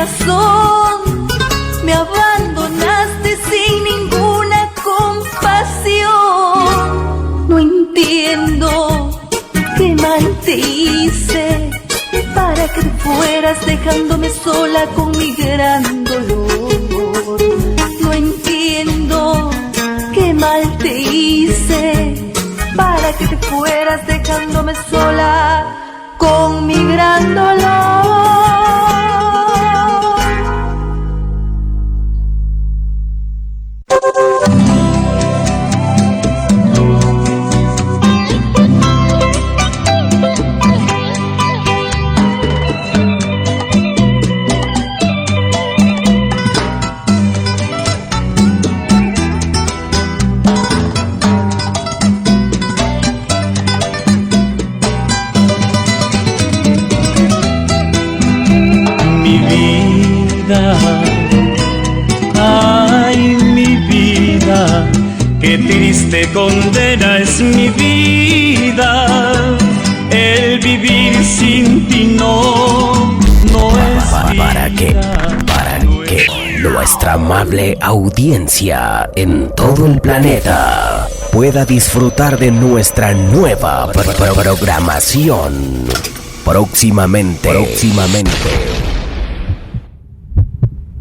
razón. Me abandonaste sin ninguna compasión. No entiendo qué mal te hice para que te fueras dejándome sola con mi gran dolor. No entiendo qué mal te hice para que te fueras dejándome sola con mi gran dolor. Ay, mi vida, qué triste condena es mi vida. El vivir sin ti no es para que nuestra amable audiencia en todo el planeta pueda disfrutar de nuestra nueva programación. Próximamente.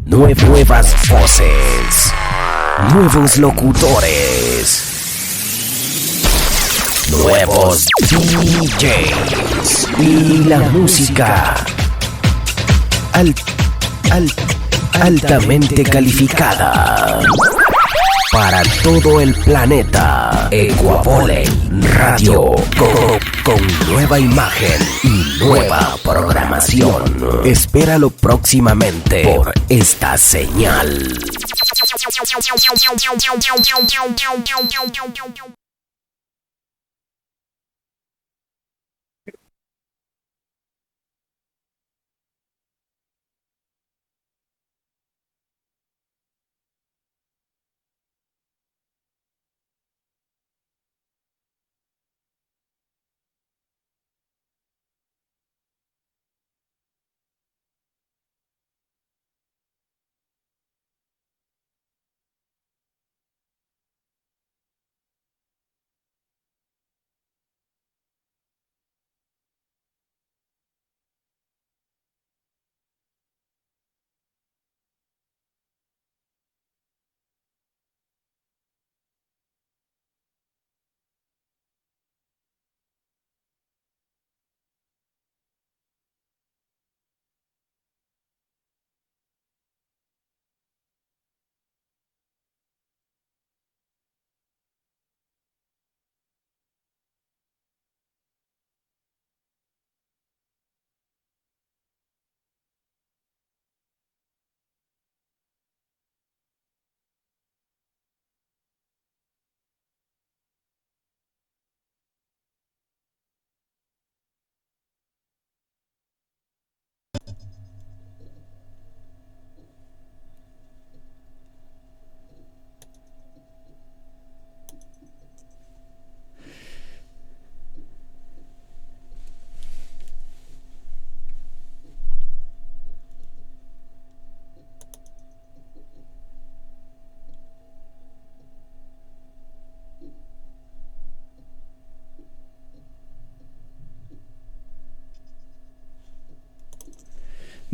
Nuevas voces, nuevos locutores, nuevos DJs y la música altamente calificada para todo el planeta. Ecuavole Radio con nueva imagen y nueva programación. Espéralo próximamente por esta señal.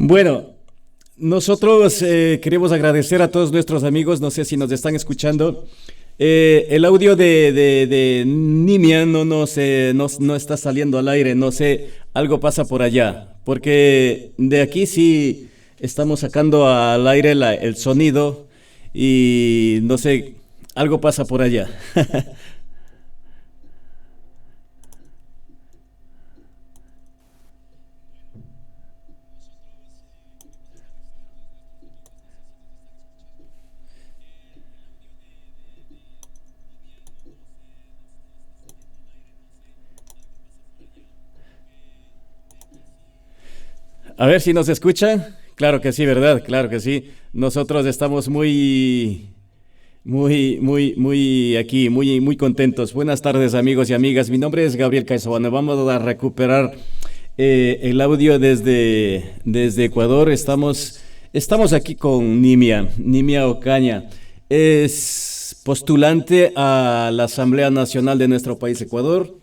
Bueno, nosotros queremos agradecer a todos nuestros amigos, no sé si nos están escuchando. El audio de Nimia no está saliendo al aire, no sé, algo pasa por allá, porque de aquí sí estamos sacando al aire el sonido y no sé, algo pasa por allá. A ver si nos escuchan. Claro que sí, ¿verdad? Claro que sí. Nosotros estamos muy aquí, muy contentos. Buenas tardes, amigos y amigas. Mi nombre es Gabriel Caizabano. Vamos a recuperar el audio desde Ecuador. Estamos Estamos aquí con Nimia Ocaña. Es postulante a la Asamblea Nacional de nuestro país, Ecuador.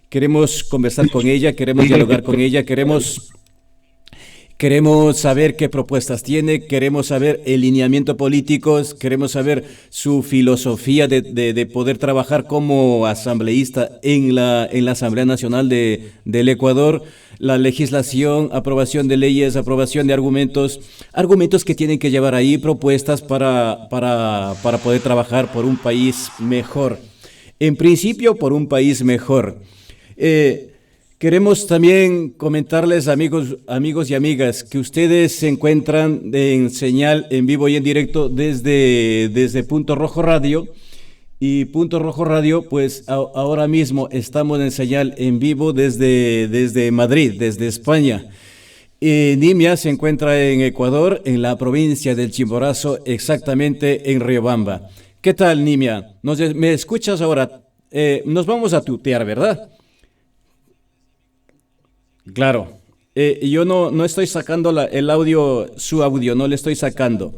Queremos conversar con ella, queremos dialogar con ella, queremos saber qué propuestas tiene, queremos saber el lineamiento político, queremos saber su filosofía de poder trabajar como asambleísta en la Asamblea Nacional del Ecuador, la legislación, aprobación de leyes, aprobación de argumentos que tienen que llevar ahí, propuestas para poder trabajar por un país mejor. En principio, por un país mejor. Queremos también comentarles, amigos y amigas, que ustedes se encuentran en señal en vivo y en directo desde Punto Rojo Radio. Y Punto Rojo Radio, pues ahora mismo estamos en señal en vivo desde Madrid, desde España. Nimia se encuentra en Ecuador, en la provincia del Chimborazo, exactamente en Riobamba. ¿Qué tal, Nimia? ¿Me escuchas ahora? Nos vamos a tutear, ¿verdad? Claro, yo no estoy sacando el audio, su audio, no le estoy sacando.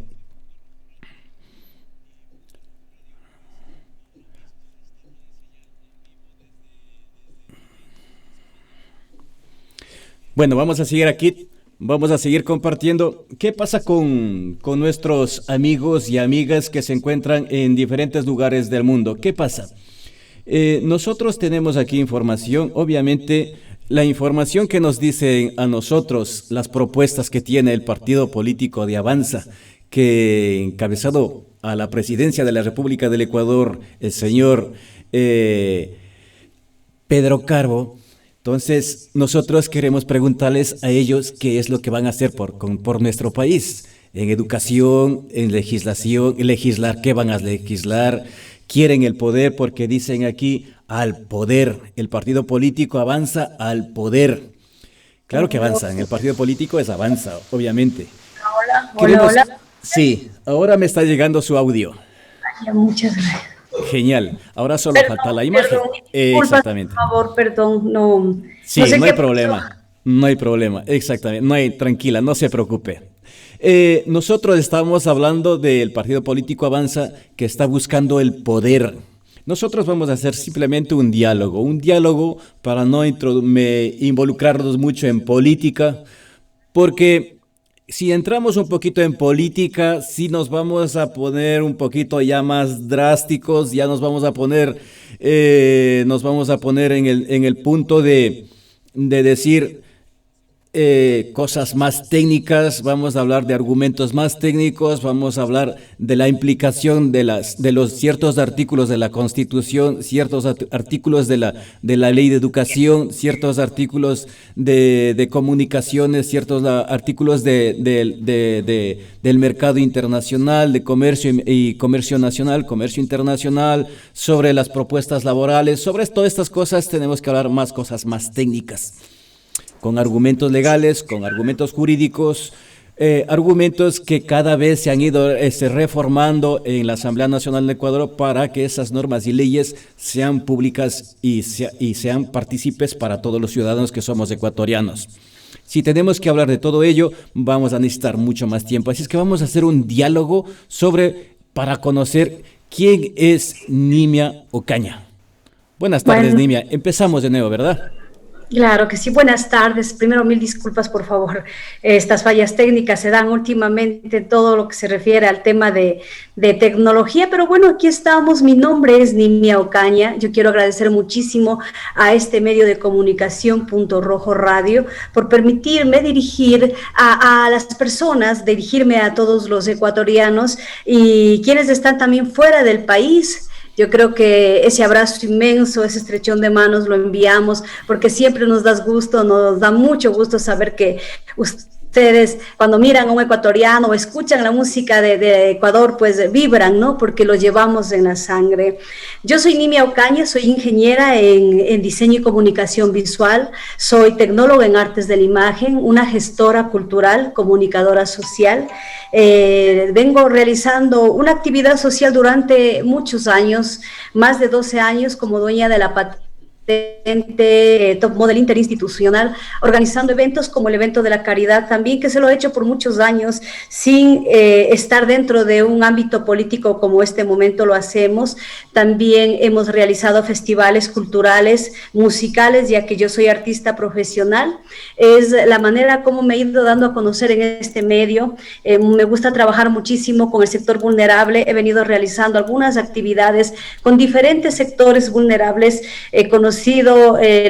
Bueno, vamos a seguir aquí, vamos a seguir compartiendo. ¿Qué pasa con nuestros amigos y amigas que se encuentran en diferentes lugares del mundo? ¿Qué pasa? Nosotros tenemos aquí información, obviamente. La información que nos dicen a nosotros, las propuestas que tiene el partido político de Avanza, que encabezado a la presidencia de la República del Ecuador, el señor Pedro Carbo. Entonces, nosotros queremos preguntarles a ellos qué es lo que van a hacer por nuestro país, en educación, en legislación, legislar, qué van a legislar. Quieren el poder porque dicen aquí al poder. El partido político avanza al poder. Claro que avanza, en el partido político es avanza, obviamente. Hola. Sí, ahora me está llegando su audio. Ay, muchas gracias. Genial, ahora solo falta la imagen. Exactamente. Por favor, perdón, no. Sí, no sé no hay qué problema, pasó. no hay problema, exactamente, tranquila, no se preocupe. Nosotros estamos hablando del partido político Avanza que está buscando el poder. Nosotros vamos a hacer simplemente un diálogo para no involucrarnos mucho en política, porque si entramos un poquito en política, sí nos vamos a poner un poquito ya más drásticos, ya nos vamos a poner en el punto de decir cosas más técnicas, vamos a hablar de argumentos más técnicos, vamos a hablar de la implicación de los ciertos artículos de la Constitución, ciertos artículos de la Ley de Educación, ciertos artículos de comunicaciones, ciertos artículos del mercado internacional, de comercio y comercio nacional, comercio internacional, sobre las propuestas laborales. Sobre todas estas cosas tenemos que hablar más cosas más técnicas, con argumentos legales, con argumentos jurídicos, argumentos que cada vez se han ido reformando en la Asamblea Nacional de Ecuador para que esas normas y leyes sean públicas y sean partícipes para todos los ciudadanos que somos ecuatorianos. Si tenemos que hablar de todo ello, vamos a necesitar mucho más tiempo. Así es que vamos a hacer un diálogo para conocer quién es Nimia Ocaña. Buenas tardes, Bueno. Nimia. Empezamos de nuevo, ¿verdad? Claro que sí, buenas tardes. Primero, mil disculpas, por favor. Estas fallas técnicas se dan últimamente en todo lo que se refiere al tema de tecnología, pero bueno, aquí estamos. Mi nombre es Nimia Ocaña. Yo quiero agradecer muchísimo a este medio de comunicación, Punto Rojo Radio, por permitirme dirigir a las personas, dirigirme a todos los ecuatorianos y quienes están también fuera del país. Yo creo que ese abrazo inmenso, ese estrechón de manos lo enviamos porque siempre nos da mucho gusto saber que ustedes cuando miran a un ecuatoriano o escuchan la música de Ecuador, pues vibran, ¿no? Porque lo llevamos en la sangre. Yo soy Nimia Ocaña, soy ingeniera en diseño y comunicación visual, soy tecnóloga en artes de la imagen, una gestora cultural, comunicadora social. Vengo realizando una actividad social durante muchos años, más de 12 años como dueña de la top model interinstitucional, organizando eventos como el evento de la caridad también, que se lo he hecho por muchos años sin estar dentro de un ámbito político como este momento lo hacemos. También hemos realizado festivales culturales, musicales, ya que yo soy artista profesional. Es la manera como me he ido dando a conocer en este medio. Me gusta trabajar muchísimo con el sector vulnerable. He venido realizando algunas actividades con diferentes sectores vulnerables. He conocido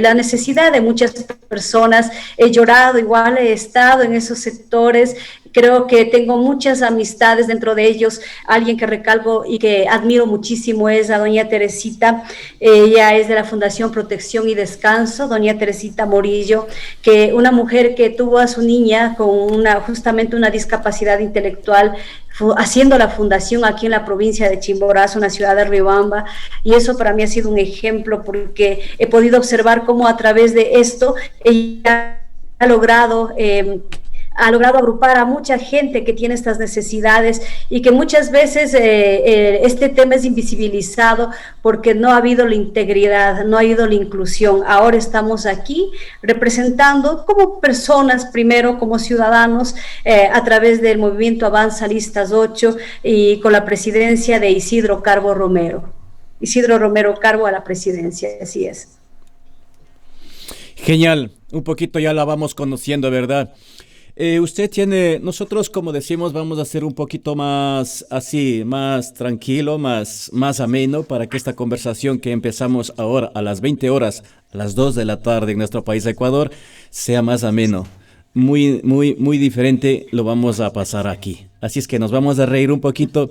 la necesidad de muchas personas, he llorado, igual he estado en esos sectores. Creo que tengo muchas amistades dentro de ellos. Alguien que recalco y que admiro muchísimo es a doña Teresita. Ella es de la Fundación Protección y Descanso, doña Teresita Morillo, que una mujer que tuvo a su niña con justamente una discapacidad intelectual, haciendo la fundación aquí en la provincia de Chimborazo, en la ciudad de Riobamba, y eso para mí ha sido un ejemplo porque he podido observar cómo a través de esto ella ha logrado agrupar a mucha gente que tiene estas necesidades y que muchas veces este tema es invisibilizado porque no ha habido la integridad, no ha habido la inclusión. Ahora estamos aquí representando como personas, primero como ciudadanos, a través del movimiento Avanza Listas 8 y con la presidencia de Isidro Carbo Romero. Isidro Romero Carbo a la presidencia, así es. Genial, un poquito ya la vamos conociendo, ¿verdad? Usted tiene, nosotros como decimos, vamos a hacer un poquito más así, más tranquilo, más ameno para que esta conversación que empezamos ahora a las 20 horas, a las 2 de la tarde en nuestro país Ecuador, sea más ameno. Muy diferente lo vamos a pasar aquí. Así es que nos vamos a reír un poquito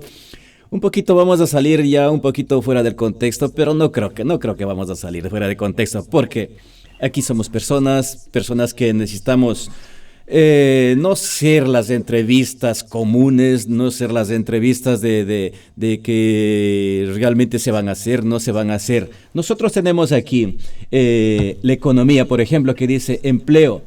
vamos a salir ya un poquito fuera del contexto, pero no creo que vamos a salir fuera de contexto, porque aquí somos personas que necesitamos no ser las entrevistas comunes, no ser las entrevistas de que realmente se van a hacer, no se van a hacer. Nosotros tenemos aquí la economía, por ejemplo, que dice empleo.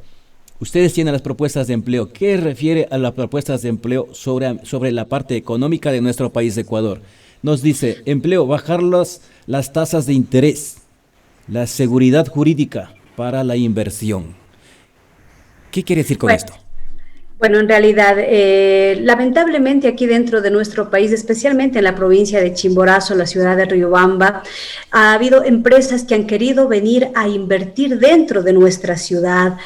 Ustedes tienen las propuestas de empleo. ¿Qué refiere a las propuestas de empleo sobre la parte económica de nuestro país de Ecuador? Nos dice empleo, bajar las tasas de interés, la seguridad jurídica para la inversión. ¿Qué quiere decir con esto? Bueno, en realidad, lamentablemente aquí dentro de nuestro país, especialmente en la provincia de Chimborazo, la ciudad de Riobamba, ha habido empresas que han querido venir a invertir dentro de nuestra ciudad.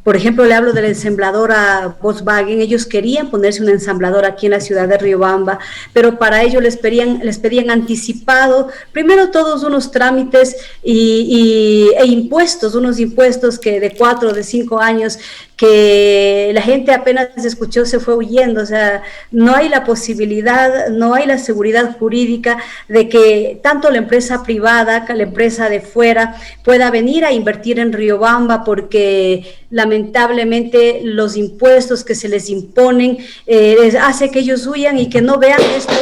Por ejemplo, le hablo de la ensambladora Volkswagen. Ellos querían ponerse una ensambladora aquí en la ciudad de Riobamba, pero para ello les pedían anticipado, primero todos unos trámites e impuestos, unos impuestos que de 4 o de 5 años, que la gente apenas escuchó se fue huyendo. O sea, no hay la posibilidad, no hay la seguridad jurídica de que tanto la empresa privada que la empresa de fuera pueda venir a invertir en Riobamba, porque lamentablemente los impuestos que se les imponen hace que ellos huyan y que no vean esto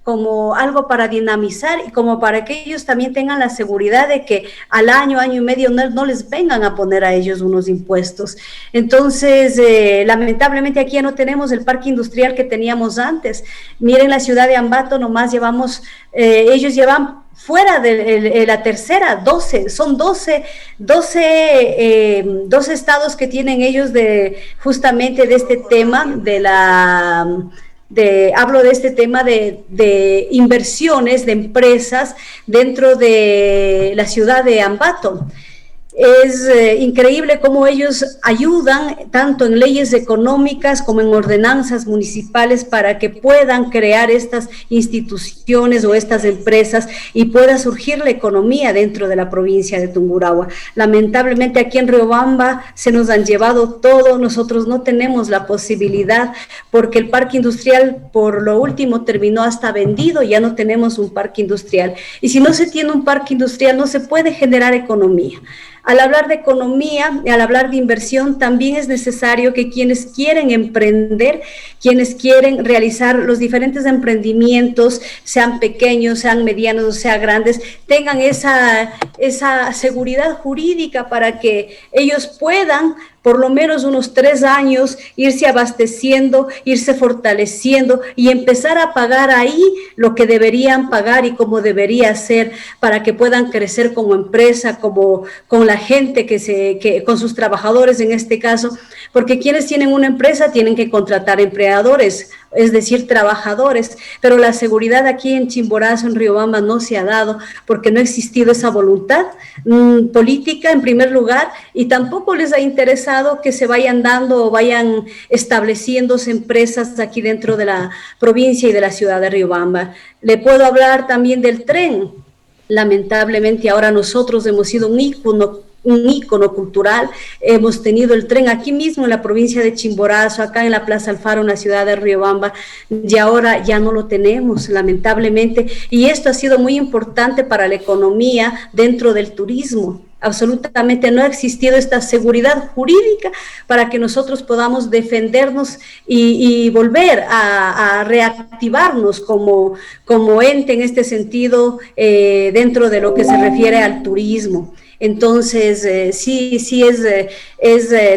como algo para dinamizar y como para que ellos también tengan la seguridad de que al año y medio no les vengan a poner a ellos unos impuestos. Entonces, lamentablemente aquí ya no tenemos el parque industrial que teníamos antes. Miren la ciudad de Ambato, nomás ellos llevan fuera de la tercera, 12 estados que tienen ellos justamente de este tema hablo de este tema de inversiones de empresas dentro de la ciudad de Ambato. Es increíble cómo ellos ayudan tanto en leyes económicas como en ordenanzas municipales para que puedan crear estas instituciones o estas empresas y pueda surgir la economía dentro de la provincia de Tungurahua. Lamentablemente aquí en Riobamba se nos han llevado todo, nosotros no tenemos la posibilidad porque el parque industrial por lo último terminó hasta vendido, ya no tenemos un parque industrial. Y si no se tiene un parque industrial no se puede generar economía. al hablar de economía, al hablar de inversión, también es necesario que quienes quieren emprender, quienes quieren realizar los diferentes emprendimientos, sean pequeños, sean medianos o sean grandes, tengan esa seguridad jurídica para que ellos puedan por lo menos unos 3 años irse abasteciendo, irse fortaleciendo y empezar a pagar ahí lo que deberían pagar y como debería ser para que puedan crecer como empresa, como con la gente que con sus trabajadores en este caso, porque quienes tienen una empresa tienen que contratar empleadores, es decir, trabajadores, pero la seguridad aquí en Chimborazo, en Riobamba, no se ha dado porque no ha existido esa voluntad política en primer lugar y tampoco les ha interesado que se vayan dando o vayan estableciéndose empresas aquí dentro de la provincia y de la ciudad de Riobamba. Le puedo hablar también del tren. Lamentablemente ahora nosotros hemos sido un ícono cultural, hemos tenido el tren aquí mismo en la provincia de Chimborazo, acá en la Plaza Alfaro, en la ciudad de Riobamba, y ahora ya no lo tenemos, lamentablemente, y esto ha sido muy importante para la economía dentro del turismo. Absolutamente no ha existido esta seguridad jurídica para que nosotros podamos defendernos y volver a reactivarnos como ente en este sentido dentro de lo que se refiere al turismo. Entonces, sí es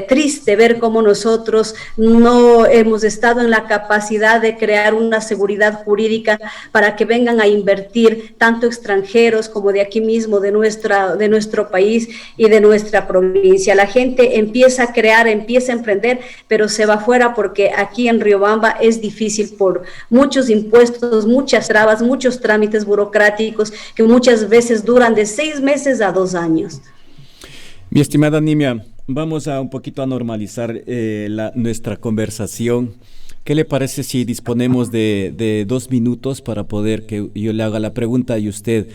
triste ver cómo nosotros no hemos estado en la capacidad de crear una seguridad jurídica para que vengan a invertir tanto extranjeros como de aquí mismo, de nuestro país y de nuestra provincia. La gente empieza a crear, empieza a emprender, pero se va afuera porque aquí en Riobamba es difícil por muchos impuestos, muchas trabas, muchos trámites burocráticos que muchas veces duran de 6 meses a 2 años. Mi estimada Nimia, vamos a un poquito a normalizar nuestra conversación. ¿Qué le parece si disponemos de 2 minutos para poder que yo le haga la pregunta y usted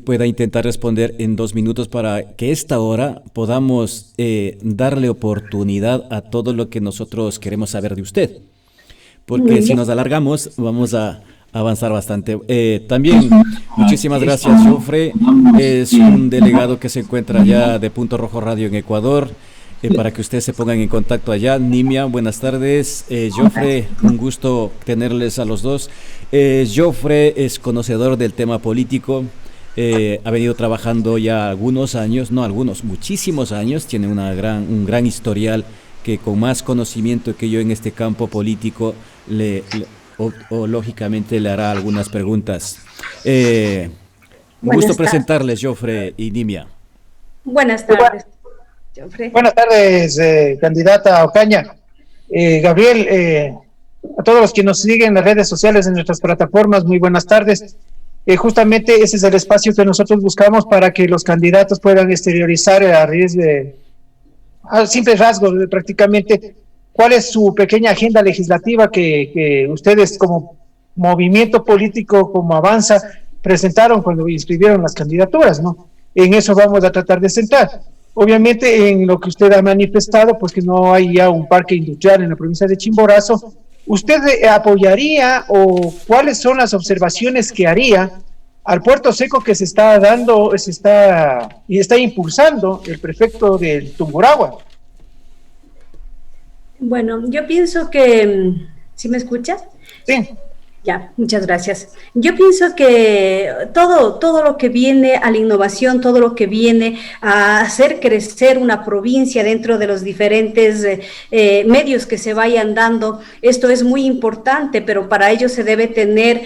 pueda intentar responder en 2 minutos para que esta hora podamos darle oportunidad a todo lo que nosotros queremos saber de usted? Porque si nos alargamos vamos a avanzar bastante. También, muchísimas gracias, Jofre. Es un delegado que se encuentra allá de Punto Rojo Radio en Ecuador, para que ustedes se pongan en contacto allá. Nimia, buenas tardes. Jofre, un gusto tenerles a los dos. Jofre es conocedor del tema político. Ha venido trabajando ya muchísimos años. Tiene un gran historial que con más conocimiento que yo en este campo político lógicamente le hará algunas preguntas. Un gusto presentarles, Jofre y Nimia. Buenas tardes, Jofre. Buenas tardes, candidata Ocaña. Gabriel, a todos los que nos siguen en las redes sociales, en nuestras plataformas, muy buenas tardes. Justamente ese es el espacio que nosotros buscamos para que los candidatos puedan exteriorizar a simples rasgos, prácticamente, ¿cuál es su pequeña agenda legislativa que ustedes como movimiento político, como Avanza, presentaron cuando inscribieron las candidaturas, ¿no? En eso vamos a tratar de centrar. Obviamente, en lo que usted ha manifestado, pues que no hay ya un parque industrial en la provincia de Chimborazo, ¿usted apoyaría o cuáles son las observaciones que haría al puerto seco que se está dando, está impulsando el prefecto del Tungurahua? Bueno, yo pienso que... ¿Sí me escuchas? Sí. Ya, muchas gracias. Yo pienso que todo lo que viene a la innovación, todo lo que viene a hacer crecer una provincia dentro de los diferentes medios que se vayan dando, esto es muy importante, pero para ello se debe tener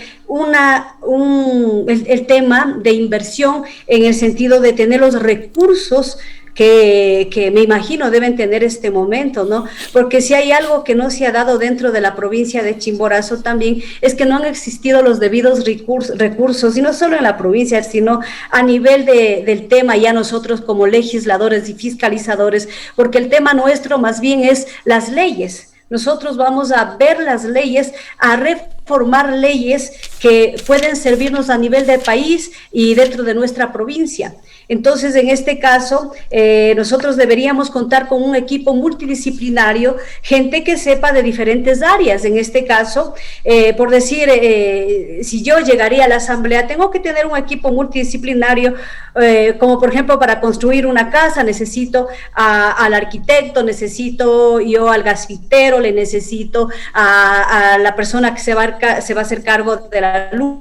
el tema de inversión en el sentido de tener los recursos que me imagino deben tener este momento, ¿no? Porque si hay algo que no se ha dado dentro de la provincia de Chimborazo también, es que no han existido los debidos recursos, y no solo en la provincia, sino a nivel del tema ya nosotros como legisladores y fiscalizadores, porque el tema nuestro más bien es las leyes. Nosotros vamos a ver las leyes, a reformar leyes que pueden servirnos a nivel del país y dentro de nuestra provincia. Entonces, en este caso, nosotros deberíamos contar con un equipo multidisciplinario, gente que sepa de diferentes áreas. En este caso, por decir, si yo llegaría a la asamblea, tengo que tener un equipo multidisciplinario, como por ejemplo, para construir una casa, necesito al arquitecto, necesito yo al gasfitero, le necesito a la persona que se va a hacer cargo de la luz,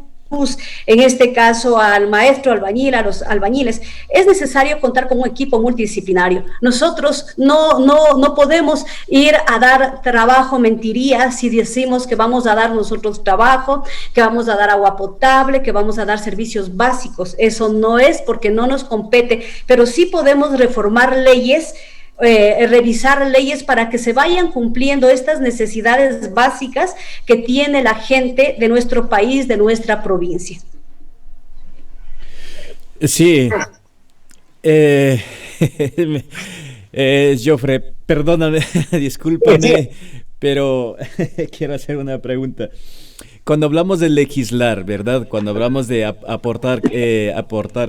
en este caso al maestro albañil, a los albañiles. Es necesario contar con un equipo multidisciplinario. Nosotros no podemos ir a dar trabajo, mentiría, si decimos que vamos a dar nosotros trabajo, que vamos a dar agua potable, que vamos a dar servicios básicos. Eso no es, porque no nos compete, pero sí podemos reformar leyes, revisar leyes para que se vayan cumpliendo estas necesidades básicas que tiene la gente de nuestro país, de nuestra provincia. Sí. Jofre, perdóname, discúlpame, pero quiero hacer una pregunta. Cuando hablamos de legislar, ¿verdad? Cuando hablamos de aportar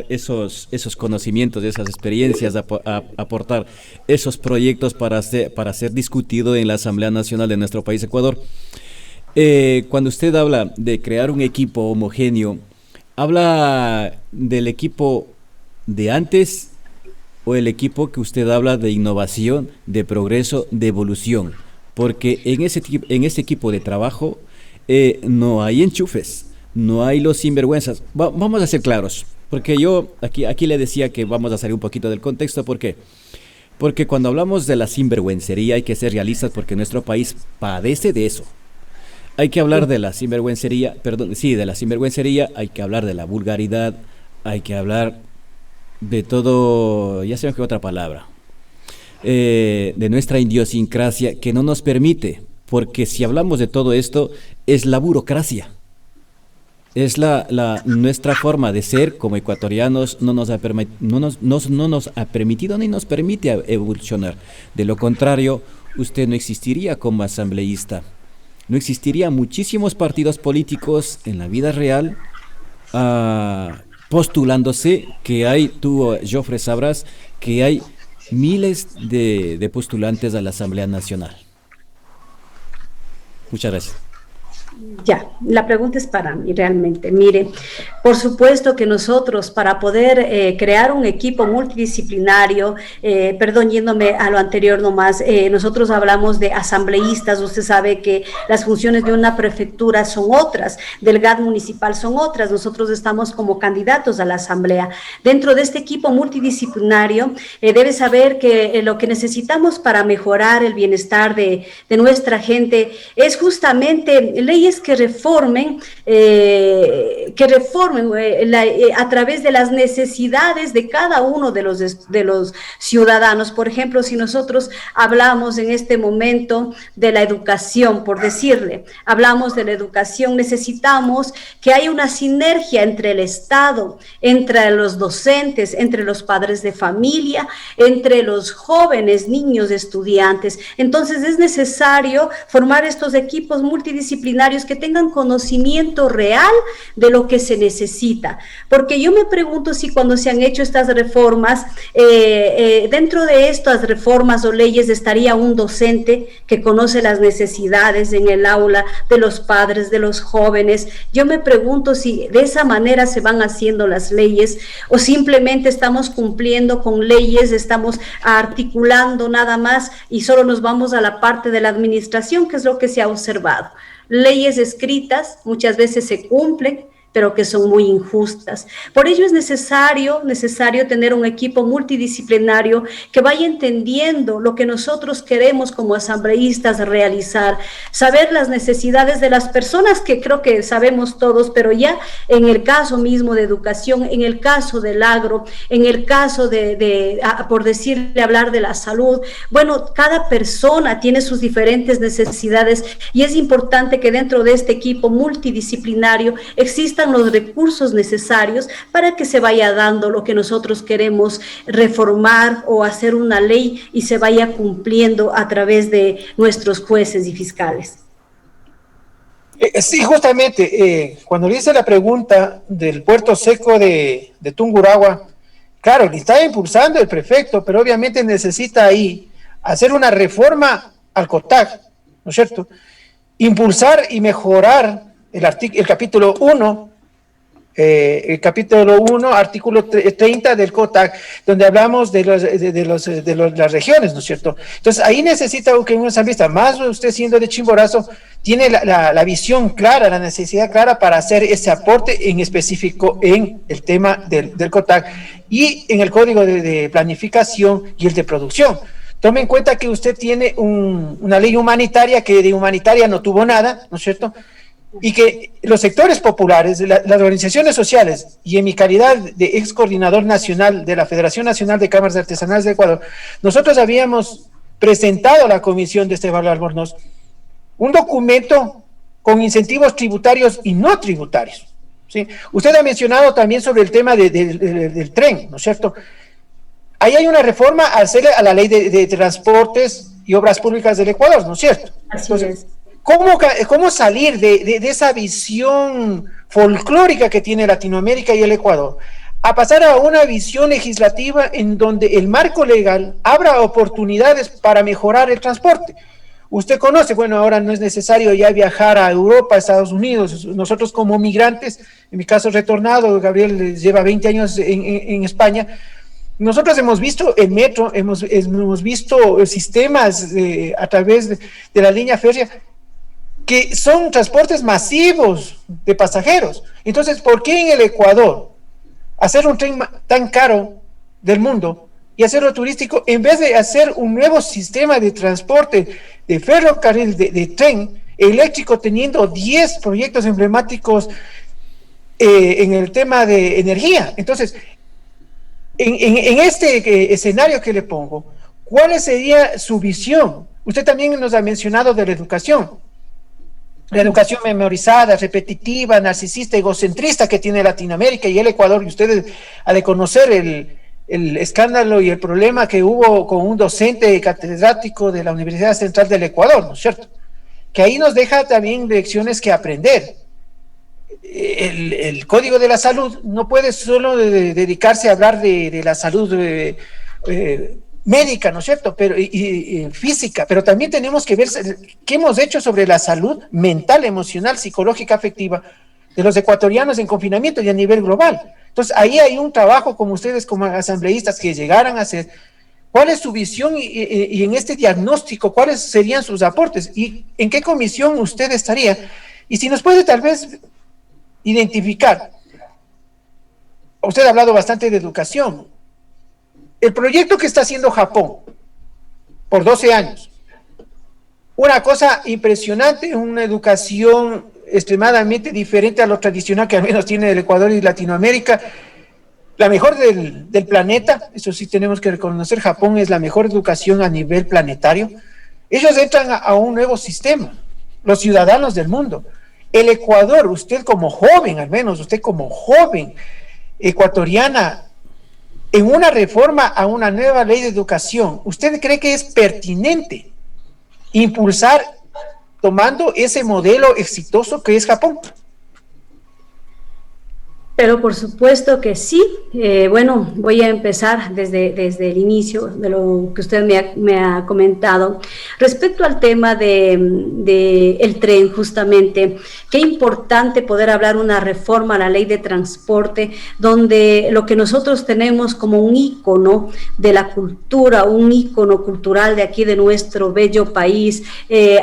esos conocimientos, esas experiencias, aportar esos proyectos para ser discutido en la Asamblea Nacional de nuestro país, Ecuador, cuando usted habla de crear un equipo homogéneo, ¿habla del equipo de antes o el equipo que usted habla de innovación, de progreso, de evolución? Porque en ese equipo de trabajo no hay enchufes, no hay los sinvergüenzas. Vamos a ser claros, porque yo aquí le decía que vamos a salir un poquito del contexto. ¿Por qué? Porque cuando hablamos de la sinvergüencería hay que ser realistas, porque nuestro país padece de eso. Hay que hablar de la sinvergüencería, de la sinvergüencería, hay que hablar de la vulgaridad, hay que hablar de todo, ya se me quedó otra palabra, de nuestra idiosincrasia que no nos permite. Porque si hablamos de todo esto, es la burocracia. Es nuestra forma de ser como ecuatorianos, no nos ha permitido ni nos permite evolucionar. De lo contrario, usted no existiría como asambleísta. No existiría muchísimos partidos políticos en la vida real postulándose, que hay, tú, Jofre, sabrás que hay miles de postulantes a la Asamblea Nacional. Muchas gracias. Ya, la pregunta es para mí realmente. Mire, por supuesto que nosotros para poder crear un equipo multidisciplinario, yéndome a lo anterior nomás, nosotros hablamos de asambleístas. Usted sabe que las funciones de una prefectura son otras, del GAD municipal son otras. Nosotros estamos como candidatos a la asamblea. Dentro de este equipo multidisciplinario, debe saber que lo que necesitamos para mejorar el bienestar de nuestra gente es justamente leyes que reformen a través de las necesidades de cada uno de los ciudadanos. Por ejemplo, si nosotros hablamos en este momento de la educación, por decirle, hablamos de la educación, necesitamos que haya una sinergia entre el Estado, entre los docentes, entre los padres de familia, entre los jóvenes, niños, estudiantes. Entonces es necesario formar estos equipos multidisciplinarios que tengan conocimiento real de lo que se necesita, porque yo me pregunto si cuando se han hecho estas reformas, dentro de estas reformas o leyes estaría un docente que conoce las necesidades en el aula de los padres, de los jóvenes. Yo me pregunto si de esa manera se van haciendo las leyes o simplemente estamos cumpliendo con leyes, estamos articulando nada más y solo nos vamos a la parte de la administración, que es lo que se ha observado. Leyes escritas muchas veces se cumplen, pero que son muy injustas. Por ello es necesario tener un equipo multidisciplinario que vaya entendiendo lo que nosotros queremos como asambleístas realizar, saber las necesidades de las personas, que creo que sabemos todos, pero ya en el caso mismo de educación, en el caso del agro, en el caso por decirle, hablar de la salud, bueno, cada persona tiene sus diferentes necesidades y es importante que dentro de este equipo multidisciplinario existan los recursos necesarios para que se vaya dando lo que nosotros queremos reformar o hacer una ley y se vaya cumpliendo a través de nuestros jueces y fiscales. Sí, justamente, cuando le hice la pregunta del puerto seco de Tungurahua, claro, le está impulsando el prefecto, pero obviamente necesita ahí hacer una reforma al COTAC, ¿no es cierto? Impulsar y mejorar el capítulo 1, artículo 30 del COTAC, donde hablamos de las regiones, ¿no es cierto? Entonces, ahí necesita que un asambleísta, más usted siendo de Chimborazo, tiene la visión clara, la necesidad clara para hacer ese aporte en específico en el tema del COTAC y en el código de planificación y el de producción. Tome en cuenta que usted tiene una ley humanitaria que de humanitaria no tuvo nada, ¿no es cierto? Y que los sectores populares, las organizaciones sociales, y en mi calidad de ex coordinador nacional de la Federación Nacional de Cámaras Artesanales de Ecuador, nosotros habíamos presentado a la Comisión de Esteban Albornoz un documento con incentivos tributarios y no tributarios, ¿sí? Usted ha mencionado también sobre el tema del tren, ¿no es cierto? Ahí hay una reforma a hacerle a la ley de transportes y obras públicas del Ecuador, ¿no es cierto? Así es. ¿Cómo salir de esa visión folclórica que tiene Latinoamérica y el Ecuador a pasar a una visión legislativa en donde el marco legal abra oportunidades para mejorar el transporte? Usted conoce, bueno, ahora no es necesario ya viajar a Europa, a Estados Unidos. Nosotros como migrantes, en mi caso retornado, Gabriel lleva 20 años en España, nosotros hemos visto el metro, hemos visto sistemas a través de la línea férrea que son transportes masivos de pasajeros. Entonces, ¿por qué en el Ecuador hacer un tren tan caro del mundo y hacerlo turístico en vez de hacer un nuevo sistema de transporte de ferrocarril, de tren eléctrico, teniendo 10 proyectos emblemáticos en el tema de energía? Entonces, en este escenario que le pongo, ¿cuál sería su visión? Usted también nos ha mencionado de la educación memorizada, repetitiva, narcisista, egocentrista que tiene Latinoamérica y el Ecuador, y ustedes ha de conocer el escándalo y el problema que hubo con un docente catedrático de la Universidad Central del Ecuador, ¿no es cierto? Que ahí nos deja también lecciones que aprender. El Código de la Salud no puede solo dedicarse a hablar de la salud médica, ¿no es cierto? Pero y física, pero también tenemos que ver qué hemos hecho sobre la salud mental, emocional, psicológica, afectiva de los ecuatorianos en confinamiento y a nivel global. Entonces, ahí hay un trabajo como ustedes, como asambleístas, que llegaran a hacer. ¿Cuál es su visión y en este diagnóstico, cuáles serían sus aportes? ¿Y en qué comisión usted estaría? Y si nos puede tal vez identificar. Usted ha hablado bastante de educación. El proyecto que está haciendo Japón por 12 años, una cosa impresionante, una educación extremadamente diferente a lo tradicional que al menos tiene el Ecuador y Latinoamérica, la mejor del planeta. Eso sí tenemos que reconocer, Japón es la mejor educación a nivel planetario. Ellos entran a un nuevo sistema, los ciudadanos del mundo. El Ecuador, usted como joven, al menos usted como joven ecuatoriana, en una reforma a una nueva ley de educación, ¿usted cree que es pertinente impulsar tomando ese modelo exitoso que es Japón? Pero por supuesto que sí. Bueno, voy a empezar desde el inicio de lo que usted me ha comentado. Respecto al tema de el tren, justamente, qué importante poder hablar una reforma a la ley de transporte, donde lo que nosotros tenemos como un ícono de la cultura, un ícono cultural de aquí de nuestro bello país,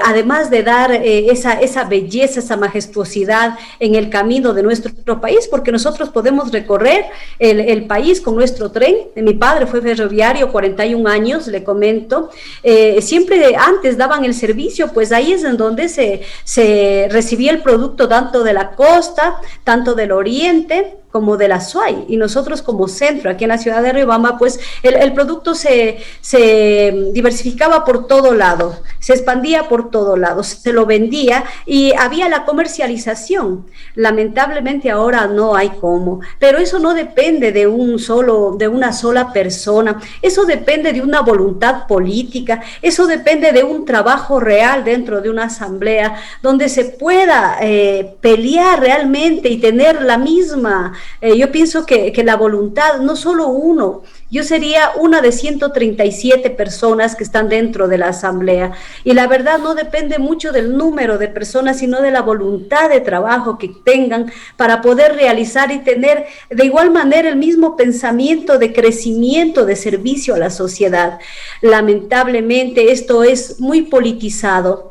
además de dar esa belleza, esa majestuosidad en el camino de nuestro país, porque nosotros podemos recorrer el país con nuestro tren. Mi padre fue ferroviario, 41 años, le comento. Siempre antes daban el servicio, pues ahí es en donde se recibía el producto tanto de la costa, tanto del oriente, como de la SUAY, y nosotros como centro, aquí en la ciudad de Riobamba, pues el producto se diversificaba por todo lado, se expandía por todo lado, se lo vendía y había la comercialización. Lamentablemente ahora no hay cómo, pero eso no depende de una sola persona, eso depende de una voluntad política, eso depende de un trabajo real dentro de una asamblea, donde se pueda pelear realmente y tener la misma Yo pienso que la voluntad, no solo uno, yo sería una de 137 personas que están dentro de la asamblea, y la verdad no depende mucho del número de personas, sino de la voluntad de trabajo que tengan para poder realizar y tener de igual manera el mismo pensamiento de crecimiento, de servicio a la sociedad. Lamentablemente esto es muy politizado.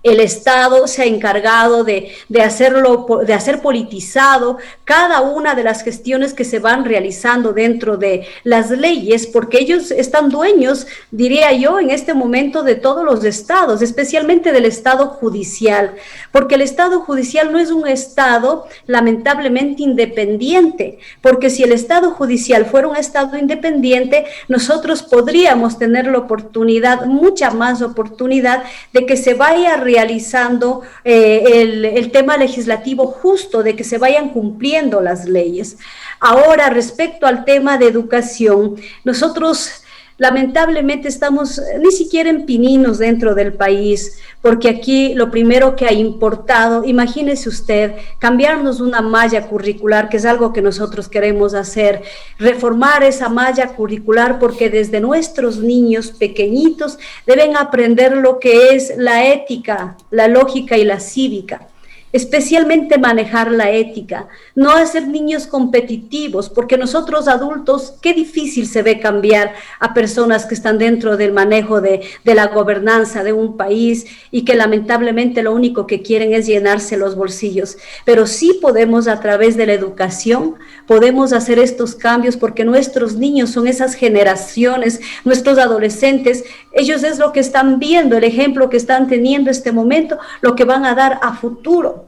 El Estado se ha encargado de hacer politizado cada una de las gestiones que se van realizando dentro de las leyes, porque ellos están dueños, diría yo, en este momento de todos los estados, especialmente del Estado judicial, porque el Estado judicial no es un Estado lamentablemente independiente, porque si el Estado judicial fuera un Estado independiente, nosotros podríamos tener la oportunidad, mucha más oportunidad, de que se vaya realizando el tema legislativo justo, de que se vayan cumpliendo las leyes. Ahora, respecto al tema de educación, nosotros lamentablemente estamos ni siquiera en pininos dentro del país, porque aquí lo primero que ha importado, imagínese usted, cambiarnos una malla curricular, que es algo que nosotros queremos hacer, reformar esa malla curricular, porque desde nuestros niños pequeñitos deben aprender lo que es la ética, la lógica y la cívica. Especialmente manejar la ética, no hacer niños competitivos, porque nosotros adultos, qué difícil se ve cambiar a personas que están dentro del manejo de la gobernanza de un país y que lamentablemente lo único que quieren es llenarse los bolsillos, pero sí podemos a través de la educación, podemos hacer estos cambios, porque nuestros niños son esas generaciones, nuestros adolescentes, ellos es lo que están viendo, el ejemplo que están teniendo este momento, lo que van a dar a futuro.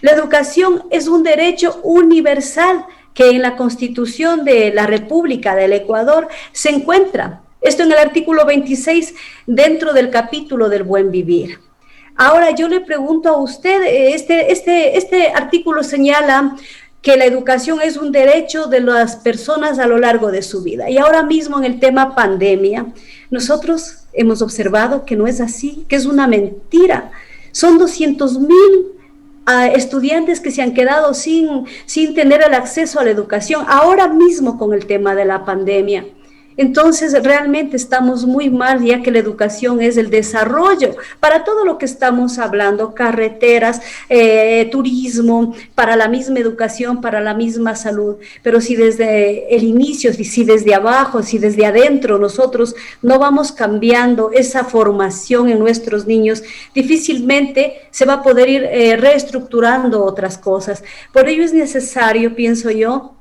La educación es un derecho universal que en la Constitución de la República del Ecuador se encuentra. Esto en el artículo 26 dentro del capítulo del buen vivir. Ahora yo le pregunto a usted, este artículo señala que la educación es un derecho de las personas a lo largo de su vida. Y ahora mismo en el tema pandemia, nosotros hemos observado que no es así, que es una mentira. Son 200,000 estudiantes que se han quedado sin tener el acceso a la educación, ahora mismo con el tema de la pandemia. Entonces realmente estamos muy mal, ya que la educación es el desarrollo para todo lo que estamos hablando, carreteras, turismo, para la misma educación, para la misma salud. Pero si desde el inicio, si desde abajo, si desde adentro nosotros no vamos cambiando esa formación en nuestros niños, difícilmente se va a poder ir reestructurando otras cosas. Por ello es necesario, pienso yo,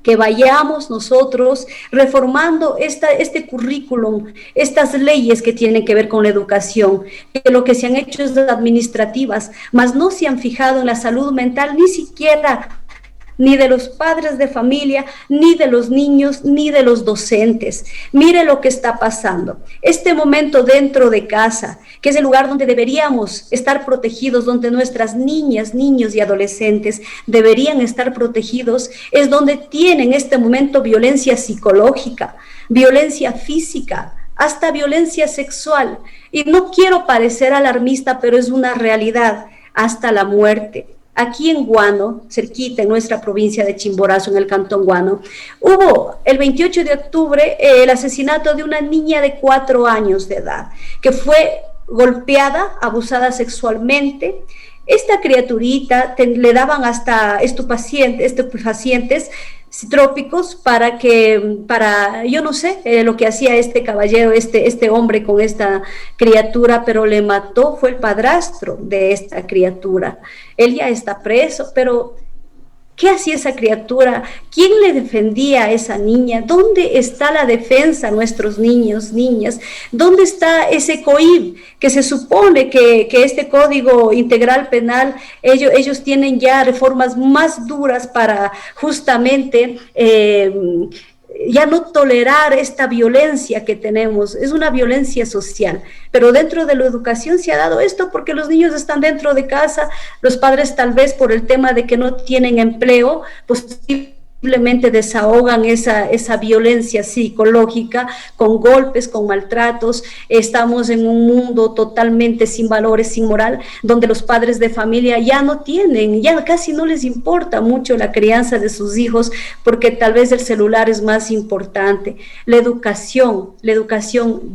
que vayamos nosotros reformando este currículum, estas leyes que tienen que ver con la educación, que lo que se han hecho es administrativas, mas no se han fijado en la salud mental, ni siquiera ni de los padres de familia, ni de los niños, ni de los docentes. Mire lo que está pasando. Este momento dentro de casa, que es el lugar donde deberíamos estar protegidos, donde nuestras niñas, niños y adolescentes deberían estar protegidos, es donde tienen este momento violencia psicológica, violencia física, hasta violencia sexual. Y no quiero parecer alarmista, pero es una realidad, hasta la muerte. Aquí en Guano, cerquita en nuestra provincia de Chimborazo, en el cantón Guano, hubo el 28 de octubre el asesinato de una niña de 4 años de edad, que fue golpeada, abusada sexualmente. Esta criaturita le daban hasta estupefacientes trópicos para yo no sé lo que hacía este caballero, este hombre con esta criatura, pero le mató, fue el padrastro de esta criatura. Él ya está preso, pero ¿qué hacía esa criatura? ¿Quién le defendía a esa niña? ¿Dónde está la defensa a nuestros niños, niñas? ¿Dónde está ese COIP? Que se supone que este Código Integral Penal, ellos tienen ya reformas más duras para justamente ya no tolerar esta violencia que tenemos. Es una violencia social, pero dentro de la educación se ha dado esto porque los niños están dentro de casa, los padres tal vez por el tema de que no tienen empleo, pues simplemente desahogan esa violencia psicológica con golpes, con maltratos. Estamos en un mundo totalmente sin valores, sin moral, donde los padres de familia ya no tienen, ya casi no les importa mucho la crianza de sus hijos, porque tal vez el celular es más importante. La educación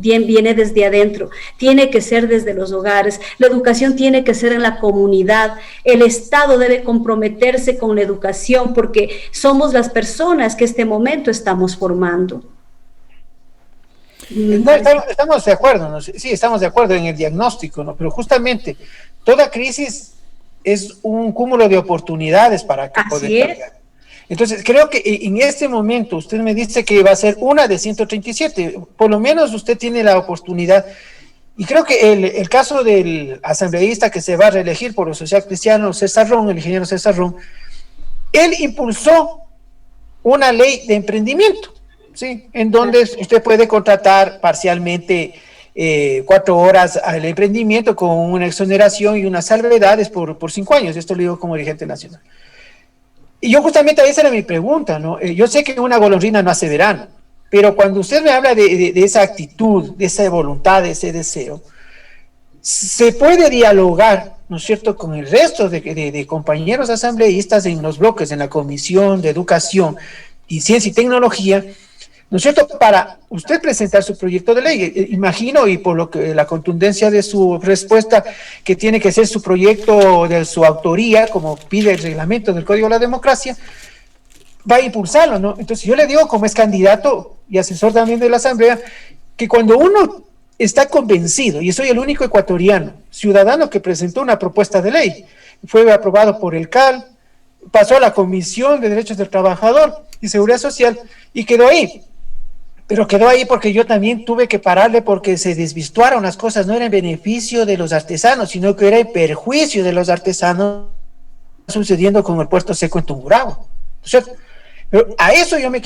viene desde adentro, tiene que ser desde los hogares, la educación tiene que ser en la comunidad, el Estado debe comprometerse con la educación, porque somos las personas que este momento estamos formando. No, estamos de acuerdo, ¿no? Sí, estamos de acuerdo en el diagnóstico, ¿no? Pero justamente toda crisis es un cúmulo de oportunidades para que poder cambiar. Entonces, creo que en este momento usted me dice que va a ser una de 137, por lo menos usted tiene la oportunidad. Y creo que el caso del asambleísta que se va a reelegir por los social cristianos, César Ron, el ingeniero César Ron, él impulsó una ley de emprendimiento, ¿sí? En donde usted puede contratar parcialmente 4 horas al emprendimiento con una exoneración y unas salvedades por 5 años. Esto lo digo como dirigente nacional. Y yo justamente esa era mi pregunta, ¿no? Yo sé que una golondrina no hace verano, pero cuando usted me habla de esa actitud, de esa voluntad, de ese deseo, se puede dialogar, ¿no es cierto?, con el resto de compañeros asambleístas en los bloques, en la Comisión de Educación y Ciencia y Tecnología, ¿no es cierto?, para usted presentar su proyecto de ley. Imagino, y por lo que la contundencia de su respuesta, que tiene que ser su proyecto de su autoría, como pide el reglamento del Código de la Democracia, va a impulsarlo, ¿no? Entonces yo le digo, como es candidato y asesor también de la Asamblea, que cuando uno está convencido, y soy el único ecuatoriano, ciudadano que presentó una propuesta de ley, fue aprobado por el CAL, pasó a la Comisión de Derechos del Trabajador y Seguridad Social y quedó ahí. Pero quedó ahí porque yo también tuve que pararle porque se desvirtuaron las cosas, no era en beneficio de los artesanos, sino que era en perjuicio de los artesanos, sucediendo con el puerto seco en Tungurahua, ¿no es cierto? Pero a eso yo me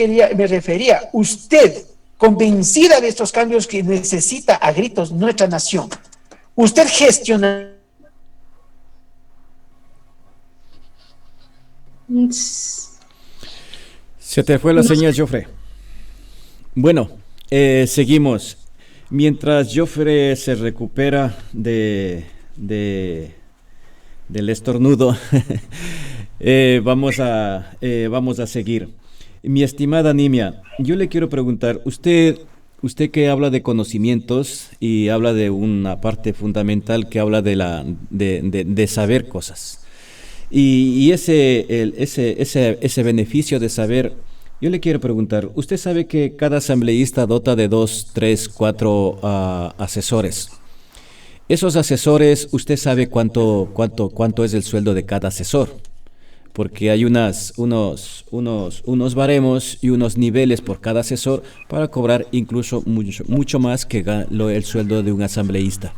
refería. Usted, convencida de estos cambios que necesita a gritos nuestra nación, usted gestiona. Se te fue la señal, Jofre. Bueno, seguimos. Mientras Jofre se recupera del estornudo, vamos a seguir. Mi estimada Nimia, yo le quiero preguntar, usted que habla de conocimientos y habla de una parte fundamental que habla de saber cosas, y ese beneficio de saber, yo le quiero preguntar, usted sabe que cada asambleísta dota de 2, 3, 4 asesores. Esos asesores, usted sabe cuánto es el sueldo de cada asesor, porque hay unos baremos y unos niveles por cada asesor para cobrar incluso mucho más que el sueldo de un asambleísta.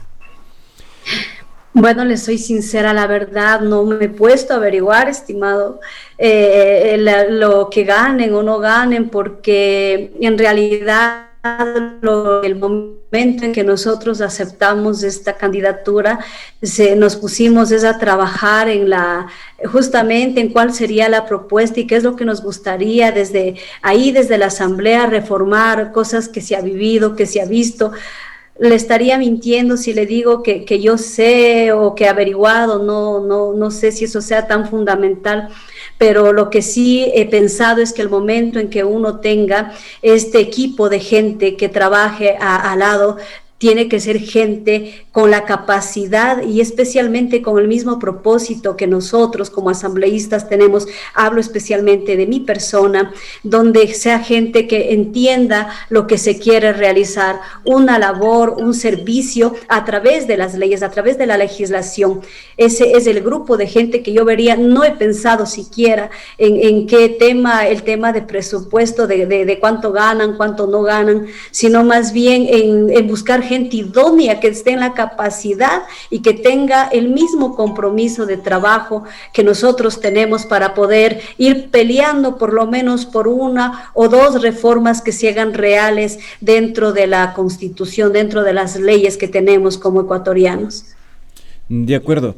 Bueno, les soy sincera, la verdad, no me he puesto a averiguar, estimado, lo que ganen o no ganen, porque en realidad el momento en que nosotros aceptamos esta candidatura, nos pusimos a trabajar justamente en cuál sería la propuesta y qué es lo que nos gustaría desde la Asamblea reformar, cosas que se ha vivido, que se ha visto. Le estaría mintiendo si le digo que yo sé o que he averiguado, no sé si eso sea tan fundamental, pero lo que sí he pensado es que el momento en que uno tenga este equipo de gente que trabaje al lado, tiene que ser gente con la capacidad y especialmente con el mismo propósito que nosotros como asambleístas tenemos. Hablo especialmente de mi persona, donde sea gente que entienda lo que se quiere realizar, una labor, un servicio a través de las leyes, a través de la legislación. Ese es el grupo de gente que yo vería. No he pensado siquiera en qué tema, el tema de presupuesto, de cuánto ganan, cuánto no ganan, sino más bien en buscar gente idónea que esté en la capacidad y que tenga el mismo compromiso de trabajo que nosotros tenemos para poder ir peleando por lo menos por 1 o 2 reformas que se hagan reales dentro de la Constitución, dentro de las leyes que tenemos como ecuatorianos. De acuerdo.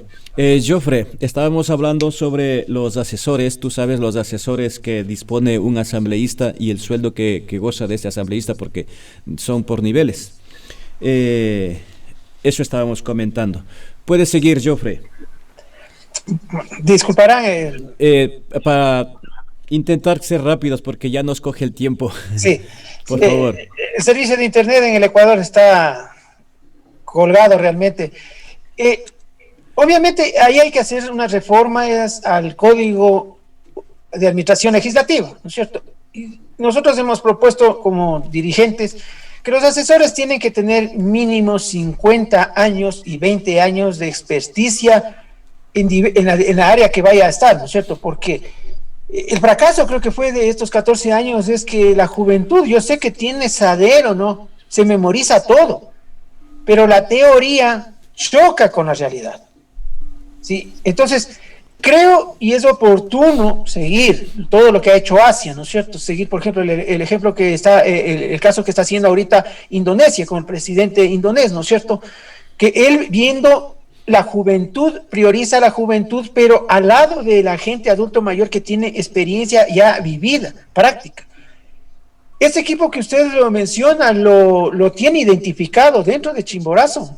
Jofre, estábamos hablando sobre los asesores, tú sabes, los asesores que dispone un asambleísta y el sueldo que goza de este asambleísta porque son por niveles. Eso estábamos comentando. Puedes seguir, Jofre. Disculparán. Para intentar ser rápidos porque ya nos coge el tiempo. Sí. Por favor. El servicio de Internet en el Ecuador está colgado realmente. Obviamente, ahí hay que hacer unas reformas al Código de Administración Legislativa, ¿no es cierto? Y nosotros hemos propuesto como dirigentes que los asesores tienen que tener mínimo 50 años y 20 años de experticia en la área que vaya a estar, ¿no es cierto? Porque el fracaso creo que fue de estos 14 años es que la juventud, yo sé que tiene sadero, ¿no? Se memoriza todo, pero la teoría choca con la realidad. Sí, entonces creo y es oportuno seguir todo lo que ha hecho Asia, ¿no es cierto? Seguir, por ejemplo, el ejemplo que está, el caso que está haciendo ahorita Indonesia con el presidente indonés, ¿no es cierto? Que él viendo la juventud, prioriza la juventud, pero al lado de la gente adulto mayor que tiene experiencia ya vivida, práctica. Este equipo que usted lo menciona lo tiene identificado dentro de Chimborazo.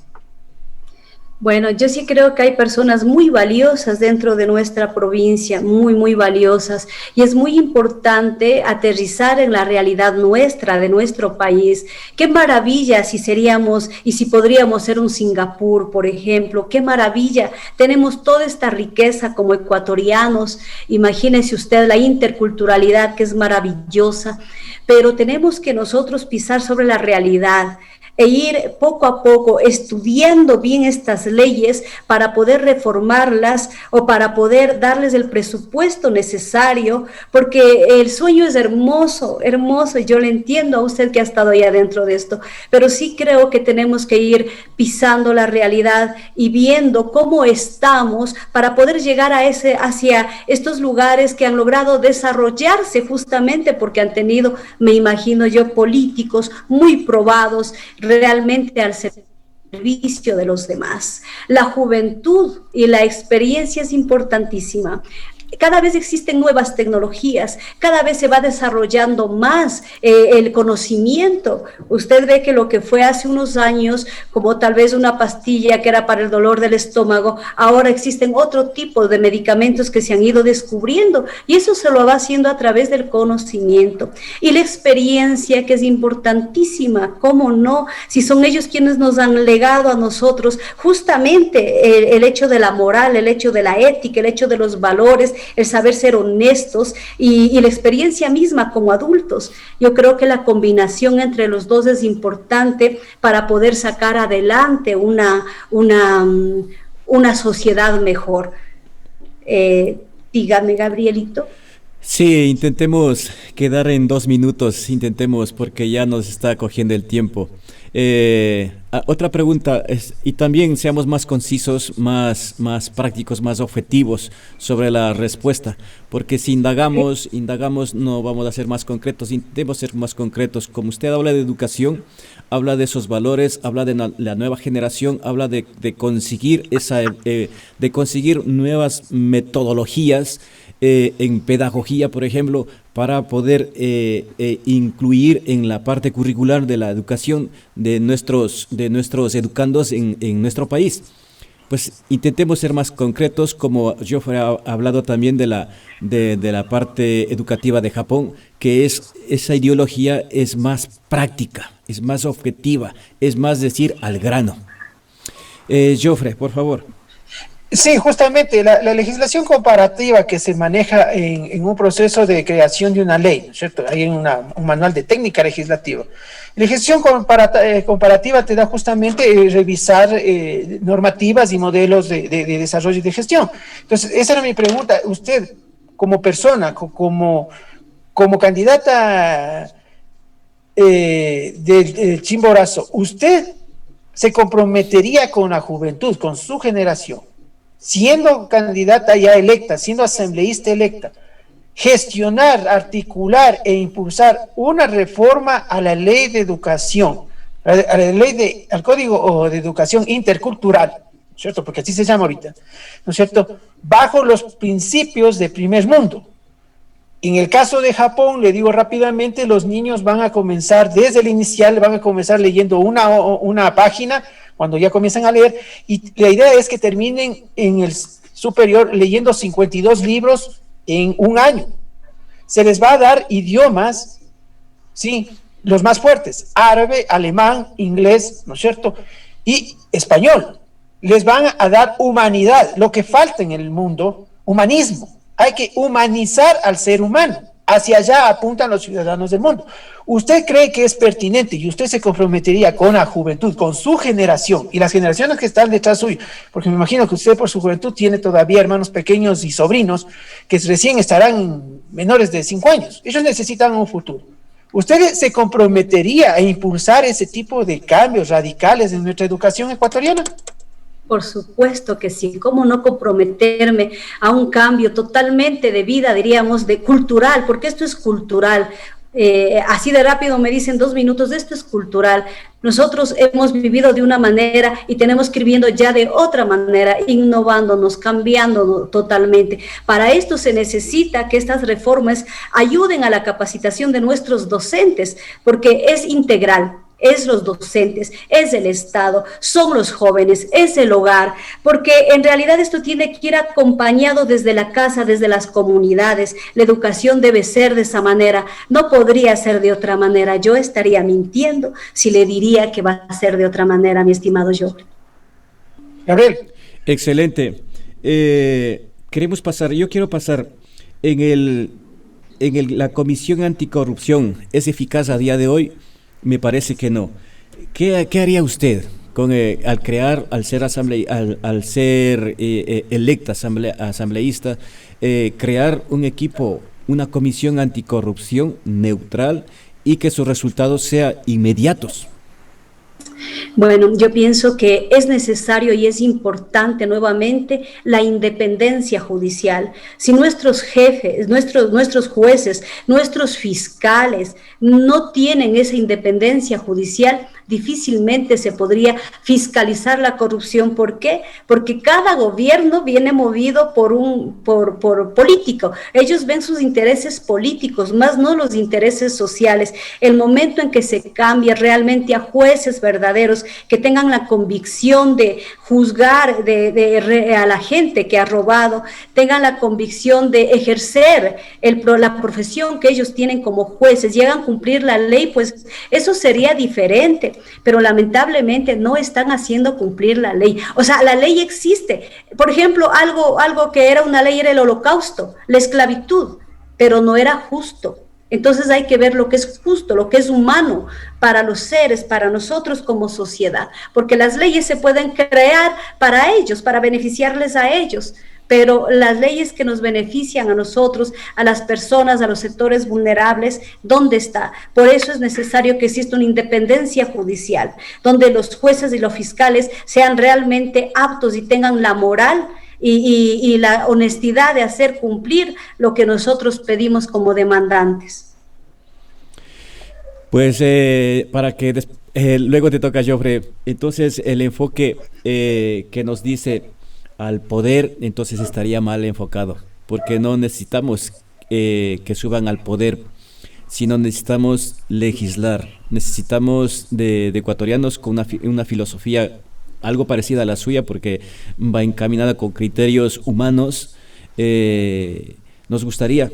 Bueno, yo sí creo que hay personas muy valiosas dentro de nuestra provincia, muy, muy valiosas, y es muy importante aterrizar en la realidad nuestra, de nuestro país. Qué maravilla si seríamos y si podríamos ser un Singapur, por ejemplo, qué maravilla. Tenemos toda esta riqueza como ecuatorianos, imagínense usted la interculturalidad que es maravillosa, pero tenemos que nosotros pisar sobre la realidad e ir poco a poco estudiando bien estas leyes para poder reformarlas o para poder darles el presupuesto necesario, porque el sueño es hermoso, hermoso, y yo le entiendo a usted que ha estado ahí adentro de esto, pero sí creo que tenemos que ir pisando la realidad y viendo cómo estamos para poder llegar hacia estos lugares que han logrado desarrollarse justamente porque han tenido, me imagino yo, políticos muy probados, realmente al servicio de los demás. La juventud y la experiencia es importantísima. Cada vez existen nuevas tecnologías, cada vez se va desarrollando más el conocimiento. Usted ve que lo que fue hace unos años, como tal vez una pastilla que era para el dolor del estómago, ahora existen otro tipo de medicamentos que se han ido descubriendo y eso se lo va haciendo a través del conocimiento. Y la experiencia, que es importantísima, ¿cómo no? Si son ellos quienes nos han legado a nosotros justamente el hecho de la moral, el hecho de la ética, el hecho de los valores, el saber ser honestos y la experiencia misma como adultos. Yo creo que la combinación entre los dos es importante para poder sacar adelante una sociedad mejor. Dígame, Gabrielito. Sí, intentemos quedar en 2 minutos, intentemos porque ya nos está cogiendo el tiempo. Otra pregunta y también seamos más concisos, más prácticos, más objetivos sobre la respuesta, porque si indagamos no vamos a ser más concretos, intentemos ser más concretos. Como usted habla de educación, habla de esos valores, habla de la nueva generación, habla de conseguir de conseguir nuevas metodologías en pedagogía, por ejemplo, para poder incluir en la parte curricular de la educación de nuestros educandos en nuestro país. Pues intentemos ser más concretos, como yo he hablado también de la parte educativa de Japón, que esa ideología es más práctica, es más objetiva, es más decir al grano. Jofre, por favor. Sí, justamente la legislación comparativa que se maneja en un proceso de creación de una ley, ¿no es cierto? Hay un manual de técnica legislativa. La legislación comparativa te da justamente revisar normativas y modelos de desarrollo y de gestión. Entonces, esa era mi pregunta. Usted, como persona, como candidata del Chimborazo, ¿usted se comprometería con la juventud, con su generación, siendo candidata ya electa, siendo asambleísta electa, gestionar, articular e impulsar una reforma a la ley de educación, al Código de Educación Intercultural, es cierto? Porque así se llama ahorita, ¿no es cierto? Bajo los principios de primer mundo. En el caso de Japón, le digo rápidamente, los niños van a comenzar desde el inicial, van a comenzar leyendo una página, cuando ya comienzan a leer, y la idea es que terminen en el superior leyendo 52 libros en un año. Se les va a dar idiomas, sí, los más fuertes, árabe, alemán, inglés, ¿no es cierto? Y español. Les van a dar humanidad, lo que falta en el mundo, humanismo. Hay que humanizar al ser humano. Hacia allá apuntan los ciudadanos del mundo. ¿Usted cree que es pertinente y usted se comprometería con la juventud, con su generación y las generaciones que están detrás suyo? Porque me imagino que usted por su juventud tiene todavía hermanos pequeños y sobrinos que recién estarán menores de 5 años. Ellos necesitan un futuro. ¿Usted se comprometería a impulsar ese tipo de cambios radicales en nuestra educación ecuatoriana? Por supuesto que sí, ¿cómo no comprometerme a un cambio totalmente de vida, diríamos, de cultural? Porque esto es cultural. Así de rápido me dicen 2 minutos, esto es cultural. Nosotros hemos vivido de una manera y tenemos que ir viendo ya de otra manera, innovándonos, cambiándonos totalmente. Para esto se necesita que estas reformas ayuden a la capacitación de nuestros docentes, porque es integral. Es los docentes, es el Estado, son los jóvenes, es el hogar, porque en realidad esto tiene que ir acompañado desde la casa, desde las comunidades. La educación debe ser de esa manera, no podría ser de otra manera. Yo estaría mintiendo si le diría que va a ser de otra manera, mi estimado Joffrey. Gabriel. Excelente. Yo quiero pasar la Comisión Anticorrupción. ¿Es eficaz a día de hoy? Me parece que no. ¿Qué haría usted al ser electa asambleísta, crear un equipo, una comisión anticorrupción neutral y que sus resultados sean inmediatos? Bueno, yo pienso que es necesario y es importante nuevamente la independencia judicial. Si nuestros jefes, nuestros jueces, nuestros fiscales no tienen esa independencia judicial, difícilmente se podría fiscalizar la corrupción. ¿Por qué? Porque cada gobierno viene movido por político. Ellos ven sus intereses políticos, más no los intereses sociales. El momento en que se cambia realmente a jueces verdaderos que tengan la convicción de juzgar a la gente que ha robado, tengan la convicción de ejercer la profesión que ellos tienen como jueces, llegan a cumplir la ley, pues eso sería diferente. Pero lamentablemente no están haciendo cumplir la ley. O sea, la ley existe. Por ejemplo, algo que era una ley era el holocausto, la esclavitud, pero no era justo. Entonces hay que ver lo que es justo, lo que es humano para los seres, para nosotros como sociedad, porque las leyes se pueden crear para ellos, para beneficiarles a ellos, pero las leyes que nos benefician a nosotros, a las personas, a los sectores vulnerables, ¿dónde está? Por eso es necesario que exista una independencia judicial, donde los jueces y los fiscales sean realmente aptos y tengan la moral y la honestidad de hacer cumplir lo que nosotros pedimos como demandantes. Pues para que luego te toca, Joffrey. Entonces el enfoque que nos dice al poder, entonces estaría mal enfocado, porque no necesitamos que suban al poder, sino necesitamos legislar. Necesitamos de ecuatorianos con una filosofía algo parecida a la suya, porque va encaminada con criterios humanos. Nos gustaría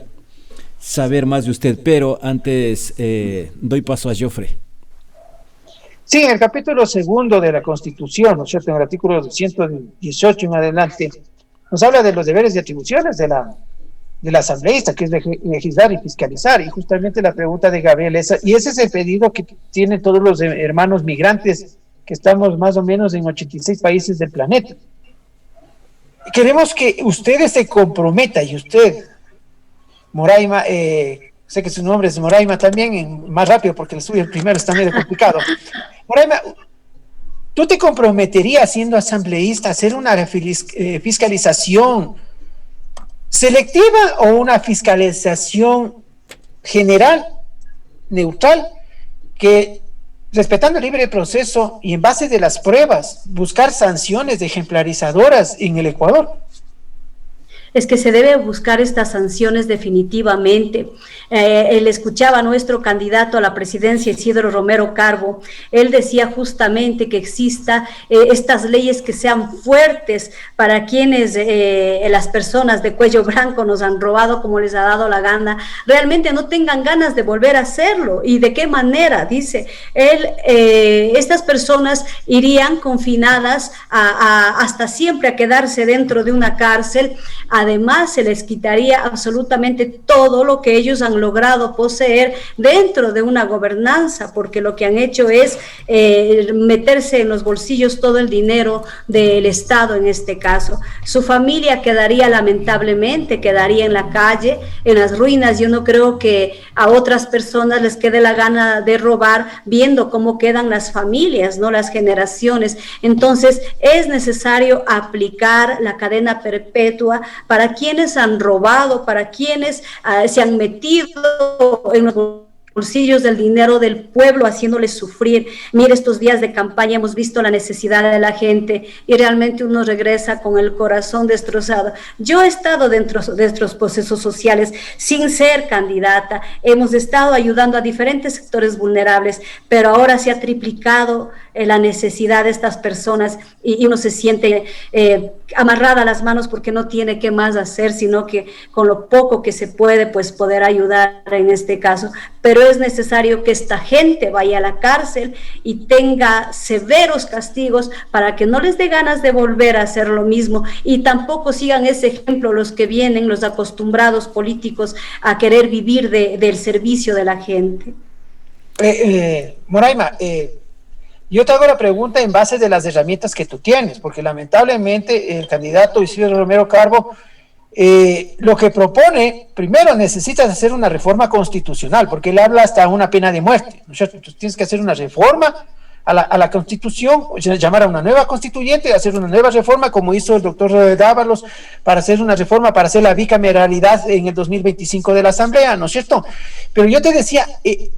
saber más de usted, pero antes doy paso a Joffrey. Sí, en el capítulo 2 de la Constitución, ¿no es cierto?, en el artículo 118 en adelante, nos habla de los deberes y atribuciones de la asambleísta, que es legislar y fiscalizar, y justamente la pregunta de Gabriel, y ese es el pedido que tienen todos los hermanos migrantes, que estamos más o menos en 86 países del planeta. Queremos que ustedes se comprometan, y usted, Moraima, sé que su nombre es Moraima también, más rápido porque el suyo el primero está medio complicado. Moraima, ¿tú te comprometerías siendo asambleísta a hacer una fiscalización selectiva o una fiscalización general, neutral, que respetando el libre proceso y en base de las pruebas, buscar sanciones ejemplarizadoras en el Ecuador? Es que se debe buscar estas sanciones definitivamente. Él escuchaba a nuestro candidato a la presidencia, Isidro Romero Carbo. Él decía justamente que exista estas leyes que sean fuertes para quienes las personas de cuello blanco nos han robado como les ha dado la gana, realmente no tengan ganas de volver a hacerlo. ¿Y de qué manera? Dice él, estas personas irían confinadas hasta siempre a quedarse dentro de una cárcel. Además, se les quitaría absolutamente todo lo que ellos han logrado poseer dentro de una gobernanza, porque lo que han hecho es meterse en los bolsillos todo el dinero del Estado en este caso. Su familia quedaría lamentablemente, quedaría en la calle, en las ruinas. Yo no creo que a otras personas les quede la gana de robar viendo cómo quedan las familias, ¿no? Las generaciones. Entonces, es necesario aplicar la cadena perpetua para quienes han robado, para quienes se han metido en los bolsillos del dinero del pueblo, haciéndoles sufrir. Mire, estos días de campaña hemos visto la necesidad de la gente y realmente uno regresa con el corazón destrozado. Yo he estado dentro de estos procesos sociales sin ser candidata, hemos estado ayudando a diferentes sectores vulnerables, pero ahora se ha triplicado la necesidad de estas personas y uno se siente amarrada a las manos porque no tiene qué más hacer, sino que con lo poco que se puede, pues poder ayudar en este caso. Pero es necesario que esta gente vaya a la cárcel y tenga severos castigos para que no les dé ganas de volver a hacer lo mismo, y tampoco sigan ese ejemplo los que vienen, los acostumbrados políticos a querer vivir del servicio de la gente. Moraima, yo te hago la pregunta en base de las herramientas que tú tienes, porque lamentablemente el candidato Isidro Romero Carbo lo que propone, primero necesitas hacer una reforma constitucional, porque él habla hasta una pena de muerte, ¿no es cierto? Entonces tienes que hacer una reforma a la Constitución, llamar a una nueva constituyente, hacer una nueva reforma, como hizo el doctor Dávalos, para hacer una reforma, para hacer la bicameralidad en el 2025 de la Asamblea, ¿no es cierto? Pero yo te decía,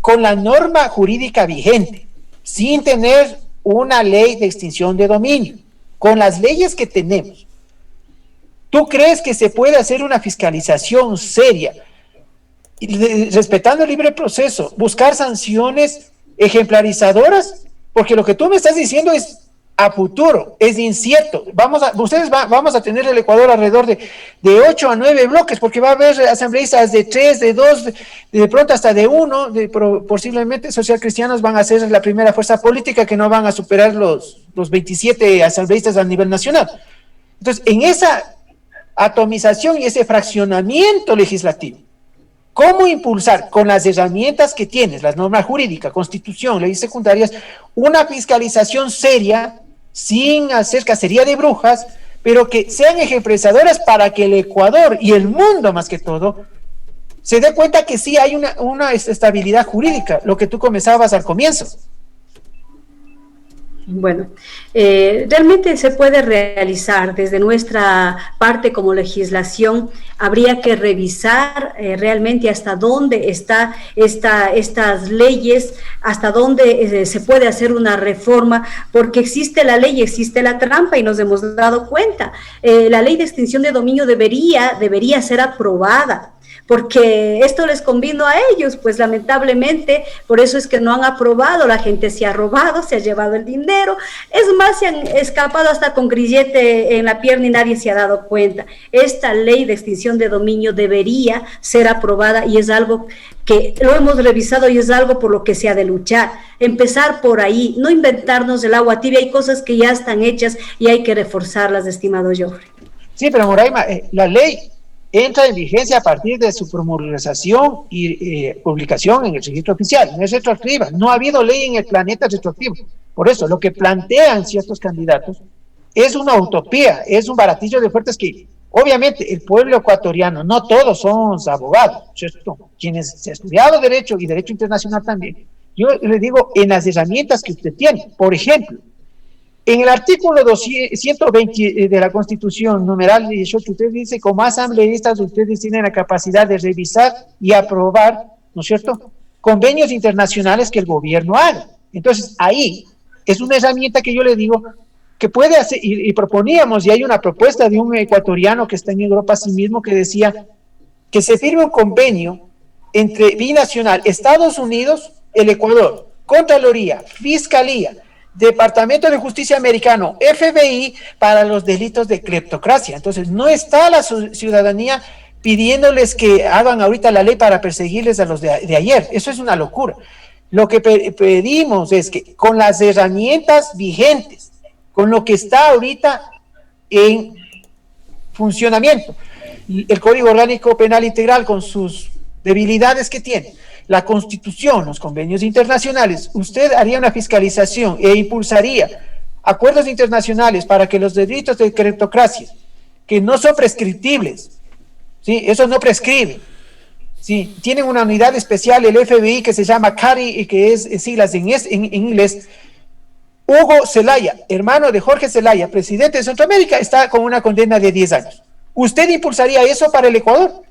con la norma jurídica vigente, sin tener una ley de extinción de dominio, con las leyes que tenemos, ¿tú crees que se puede hacer una fiscalización seria, respetando el libre proceso, buscar sanciones ejemplarizadoras? Porque lo que tú me estás diciendo es a futuro, es incierto. Vamos a tener el Ecuador alrededor de 8 a 9 bloques, porque va a haber asambleístas de 3, de 2, de pronto hasta de 1, posiblemente socialcristianos van a ser la primera fuerza política que no van a superar los 27 asambleístas a nivel nacional. Entonces, en esa atomización y ese fraccionamiento legislativo, ¿cómo impulsar con las herramientas que tienes, las normas jurídicas, constitución, leyes secundarias, una fiscalización seria, sin hacer cacería de brujas, pero que sean ejemplarizadoras para que el Ecuador y el mundo más que todo se dé cuenta que sí hay una estabilidad jurídica, lo que tú comenzabas al comienzo? Bueno, realmente se puede realizar desde nuestra parte como legislación. Habría que revisar realmente hasta dónde está estas leyes, hasta dónde se puede hacer una reforma, porque existe la ley, existe la trampa y nos hemos dado cuenta. La ley de extinción de dominio debería ser aprobada, porque esto les convino a ellos, pues lamentablemente, por eso es que no han aprobado, la gente se ha robado, se ha llevado el dinero, es más, se han escapado hasta con grillete en la pierna y nadie se ha dado cuenta. Esta ley de extinción de dominio debería ser aprobada y es algo que lo hemos revisado y es algo por lo que se ha de luchar. Empezar por ahí, no inventarnos el agua tibia, hay cosas que ya están hechas y hay que reforzarlas, estimado Joffrey. Sí, pero Moraima, la ley entra en vigencia a partir de su promulgación y publicación en el registro oficial, no es retroactiva, no ha habido ley en el planeta retroactiva. Por eso, lo que plantean ciertos candidatos es una utopía, es un baratillo de fuerzas que, obviamente, el pueblo ecuatoriano, no todos somos abogados, ¿cierto? Quienes se han estudiado Derecho y Derecho Internacional también, yo le digo, en las herramientas que usted tiene, por ejemplo, en el artículo 120 de la Constitución, numeral 18, usted dice, como asambleístas, ustedes tienen la capacidad de revisar y aprobar, ¿no es cierto?, convenios internacionales que el gobierno haga. Entonces, ahí es una herramienta que yo le digo que puede hacer, y proponíamos, y hay una propuesta de un ecuatoriano que está en Europa sí mismo, que decía que se firme un convenio entre binacional, Estados Unidos, el Ecuador, Contraloría, Fiscalía, Departamento de Justicia americano, FBI, para los delitos de cleptocracia. Entonces, no está la ciudadanía pidiéndoles que hagan ahorita la ley para perseguirles a los de ayer. Eso es una locura. Lo que pedimos es que con las herramientas vigentes, con lo que está ahorita en funcionamiento, el Código Orgánico Penal Integral con sus debilidades que tiene, la Constitución, los convenios internacionales, usted haría una fiscalización e impulsaría acuerdos internacionales para que los delitos de criptocracia, que no son prescriptibles, ¿sí? Eso no prescribe, ¿sí? Tienen una unidad especial, el FBI, que se llama CARI, y que es siglas en inglés. Hugo Zelaya, hermano de Jorge Zelaya, presidente de Centroamérica, está con una condena de 10 años. ¿Usted impulsaría eso para el Ecuador?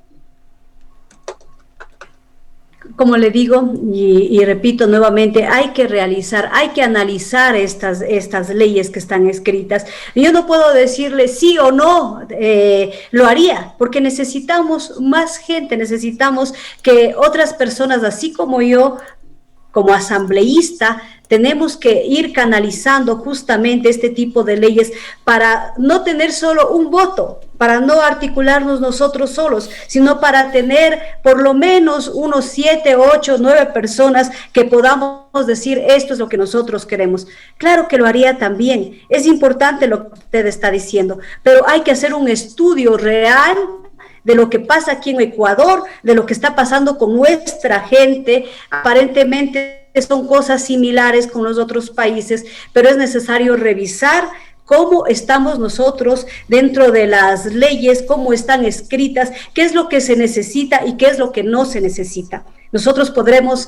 Como le digo y repito nuevamente, hay que realizar, hay que analizar estas leyes que están escritas. Yo no puedo decirle sí o no, lo haría, porque necesitamos más gente, necesitamos que otras personas, así como yo, como asambleísta, tenemos que ir canalizando justamente este tipo de leyes para no tener solo un voto, para no articularnos nosotros solos, sino para tener por lo menos unos 7, 8, 9 personas que podamos decir esto es lo que nosotros queremos. Claro que lo haría también, es importante lo que usted está diciendo, pero hay que hacer un estudio real de lo que pasa aquí en Ecuador, de lo que está pasando con nuestra gente. Aparentemente son cosas similares con los otros países, pero es necesario revisar cómo estamos nosotros dentro de las leyes, cómo están escritas, qué es lo que se necesita y qué es lo que no se necesita. Nosotros podemos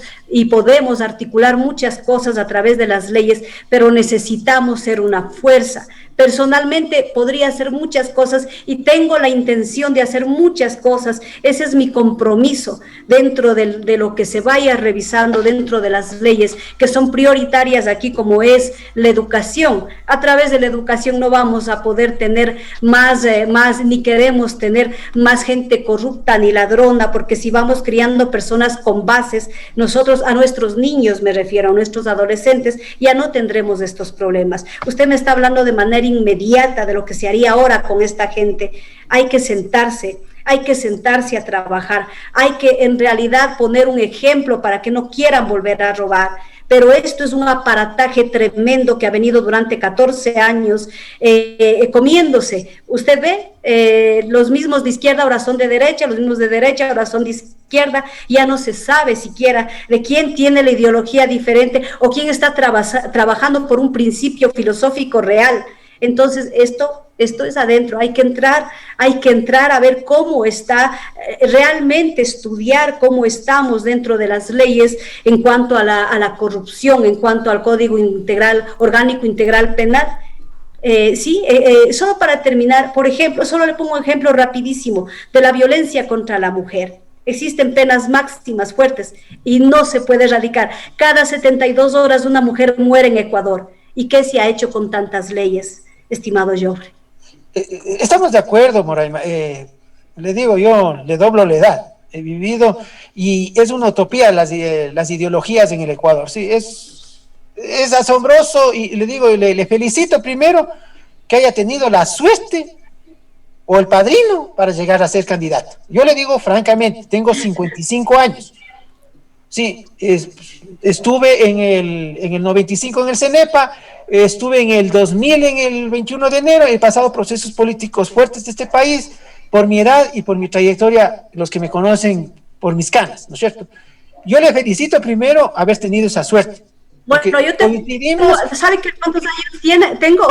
articular muchas cosas a través de las leyes, pero necesitamos ser una fuerza. Personalmente podría hacer muchas cosas y tengo la intención de hacer muchas cosas. Ese es mi compromiso dentro de lo que se vaya revisando dentro de las leyes que son prioritarias aquí, como es la educación. A través de la educación no vamos a poder tener más ni queremos tener más gente corrupta ni ladrona, porque si vamos criando personas con bases, nosotros a nuestros niños, me refiero a nuestros adolescentes, ya no tendremos estos problemas. Usted me está hablando de manera inmediata de lo que se haría ahora con esta gente. Hay que sentarse a trabajar, hay que en realidad poner un ejemplo para que no quieran volver a robar. Pero esto es un aparataje tremendo que ha venido durante 14 años comiéndose. Usted ve, los mismos de izquierda ahora son de derecha, los mismos de derecha ahora son de izquierda, ya no se sabe siquiera de quién tiene la ideología diferente o quién está trabajando por un principio filosófico real. Entonces, esto es adentro, hay que entrar a ver cómo está, realmente estudiar cómo estamos dentro de las leyes en cuanto a la corrupción, en cuanto al Código Orgánico Integral Penal. Solo para terminar, por ejemplo, solo le pongo un ejemplo rapidísimo de la violencia contra la mujer. Existen penas máximas fuertes y no se puede erradicar. Cada 72 horas una mujer muere en Ecuador. ¿Y qué se ha hecho con tantas leyes, estimado Joffre? Estamos de acuerdo, Moraima. Le digo, yo le doblo la edad. He vivido y es una utopía las ideologías en el Ecuador. Sí, es asombroso y le digo, le felicito primero que haya tenido la suerte o el padrino para llegar a ser candidato. Yo le digo francamente, tengo 55 años. Sí, estuve en el 95 en el CENEPA, estuve en el 2000 en el 21 de enero, he pasado procesos políticos fuertes de este país por mi edad y por mi trayectoria, los que me conocen por mis canas, ¿no es cierto? Yo le felicito primero haber tenido esa suerte. Bueno, yo ¿sabe qué cuántos años tengo?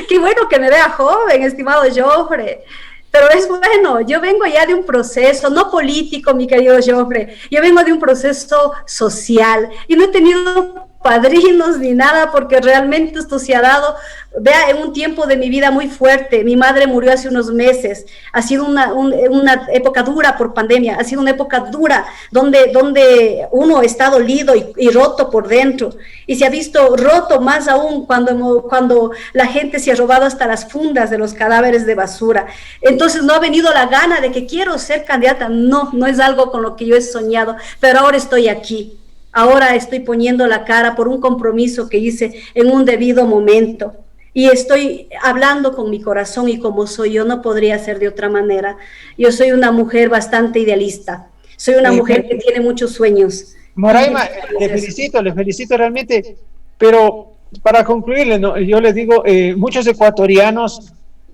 Qué bueno que me vea joven, estimado Joffre. Pero es bueno, yo vengo ya de un proceso, no político, mi querido Joffre, yo vengo de un proceso social y no he tenido padrinos ni nada, porque realmente esto se ha dado, vea, en un tiempo de mi vida muy fuerte. Mi madre murió hace unos meses, ha sido una época dura por pandemia, ha sido una época dura donde uno está dolido y roto por dentro, y se ha visto roto más aún cuando la gente se ha robado hasta las fundas de los cadáveres de basura. Entonces no ha venido la gana de que quiero ser candidata, no es algo con lo que yo he soñado, pero ahora estoy aquí. Ahora estoy poniendo la cara por un compromiso que hice en un debido momento. Y estoy hablando con mi corazón, y como soy yo, no podría ser de otra manera. Yo soy una mujer bastante idealista. Soy una mujer que tiene muchos sueños. Moraima, le felicito realmente. Pero para concluirle, ¿no? Yo les digo, muchos ecuatorianos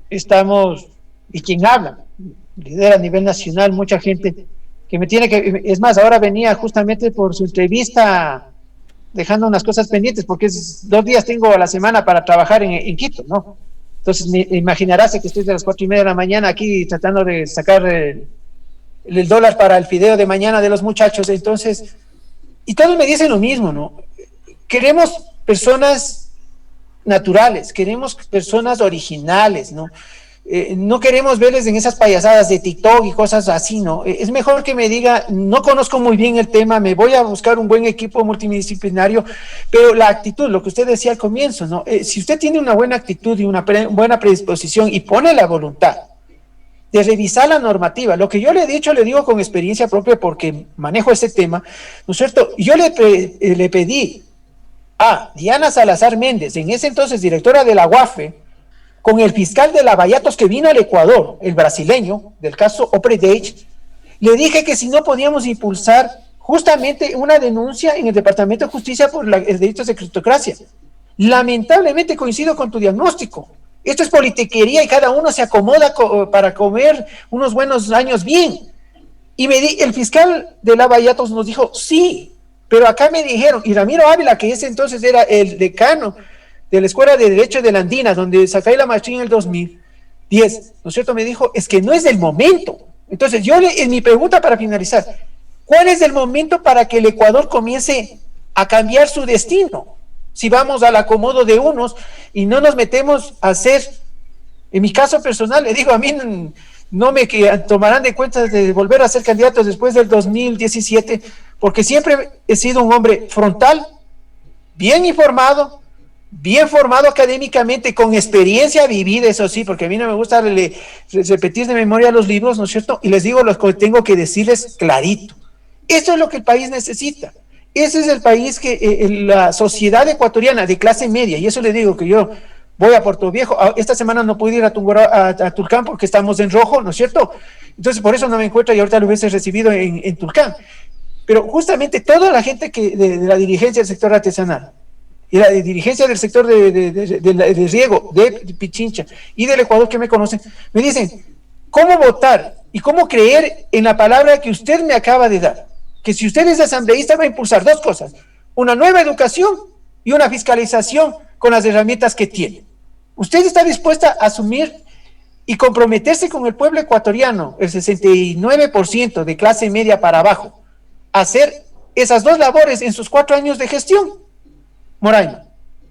estamos, y quien habla, lidera a nivel nacional, mucha gente que me tiene que, es más, ahora venía justamente por su entrevista dejando unas cosas pendientes, porque 2 días tengo a la semana para trabajar en Quito, ¿no? Entonces me imaginarás que estoy de las 4:30 de la mañana aquí tratando de sacar el dólar para el fideo de mañana de los muchachos. Entonces, y todos me dicen lo mismo, ¿no? Queremos personas naturales, queremos personas originales, ¿no? No queremos verles en esas payasadas de TikTok y cosas así, ¿no? Es mejor que me diga, no conozco muy bien el tema, me voy a buscar un buen equipo multidisciplinario, pero la actitud, lo que usted decía al comienzo, ¿no? Si usted tiene una buena actitud y una buena predisposición y pone la voluntad de revisar la normativa, lo que yo le he dicho, le digo con experiencia propia porque manejo ese tema, ¿no es cierto? Yo le pedí a Diana Salazar Méndez, en ese entonces directora de la UAFE, con el fiscal de Lavallatos que vino al Ecuador, el brasileño, del caso Opredage, le dije que si no podíamos impulsar justamente una denuncia en el Departamento de Justicia por el delito de criptocracia. Lamentablemente coincido con tu diagnóstico. Esto es politiquería y cada uno se acomoda para comer unos buenos años bien. Y el fiscal de Lavallatos nos dijo, sí, pero acá me dijeron, y Ramiro Ávila, que ese entonces era el decano de la Escuela de Derecho de la Andina, donde saqué la maestría en el 2010, ¿no es cierto? Me dijo, es que no es el momento. Entonces, en mi pregunta para finalizar, ¿cuál es el momento para que el Ecuador comience a cambiar su destino? Si vamos al acomodo de unos y no nos metemos a hacer, en mi caso personal, le digo, a mí no me tomarán de cuenta de volver a ser candidato después del 2017, porque siempre he sido un hombre frontal, bien informado, bien formado académicamente, con experiencia vivida, eso sí, porque a mí no me gusta repetir de memoria los libros, ¿no es cierto? Y les digo lo que tengo que decirles clarito. Eso es lo que el país necesita. Ese es el país que la sociedad ecuatoriana de clase media, y eso le digo que yo voy a Puerto Viejo, esta semana no pude ir a Tulcán porque estamos en rojo, ¿no es cierto? Entonces por eso no me encuentro y ahorita lo hubiese recibido en Tulcán. Pero justamente toda la gente de la dirigencia del sector artesanal, y la dirigencia del sector de riego, de Pichincha y del Ecuador que me conocen, me dicen, ¿cómo votar y cómo creer en la palabra que usted me acaba de dar? Que si usted es asambleísta va a impulsar 2 cosas, una nueva educación y una fiscalización con las herramientas que tiene. ¿Usted está dispuesta a asumir y comprometerse con el pueblo ecuatoriano, el 69% de clase media para abajo, a hacer esas 2 labores en sus 4 años de gestión? Moraima.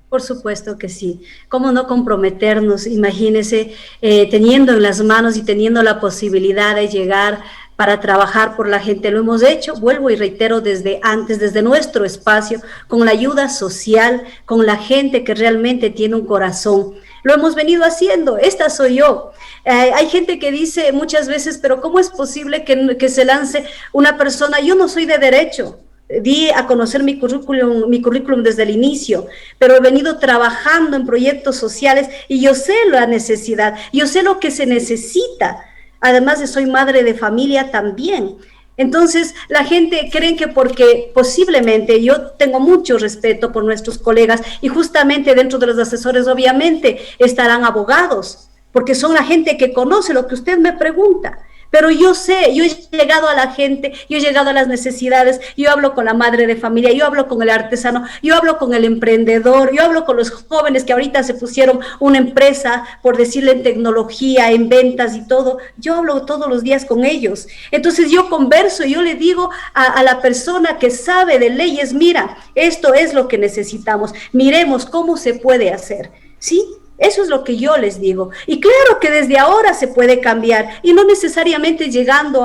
Por supuesto que sí. ¿Cómo no comprometernos? Imagínese, teniendo en las manos y teniendo la posibilidad de llegar para trabajar por la gente. Lo hemos hecho, vuelvo y reitero, desde antes, desde nuestro espacio, con la ayuda social, con la gente que realmente tiene un corazón. Lo hemos venido haciendo, esta soy yo. Hay gente que dice muchas veces, pero ¿cómo es posible que se lance una persona? Yo no soy de derecho. Di a conocer mi currículum desde el inicio, pero he venido trabajando en proyectos sociales y yo sé la necesidad, yo sé lo que se necesita. Además de soy madre de familia también. Entonces, la gente cree que porque posiblemente, yo tengo mucho respeto por nuestros colegas y justamente dentro de los asesores obviamente estarán abogados, porque son la gente que conoce lo que usted me pregunta. pero yo sé, yo he llegado a la gente, yo he llegado a las necesidades, yo hablo con la madre de familia, yo hablo con el artesano, yo hablo con el emprendedor, yo hablo con los jóvenes que ahorita se pusieron una empresa, por decirle, en tecnología, en ventas y todo. Yo hablo todos los días con ellos. Entonces yo converso, yo le digo a la persona que sabe de leyes, mira, esto es lo que necesitamos, miremos cómo se puede hacer, ¿sí? Eso es lo que yo les digo. Y claro que desde ahora se puede cambiar, y no necesariamente llegando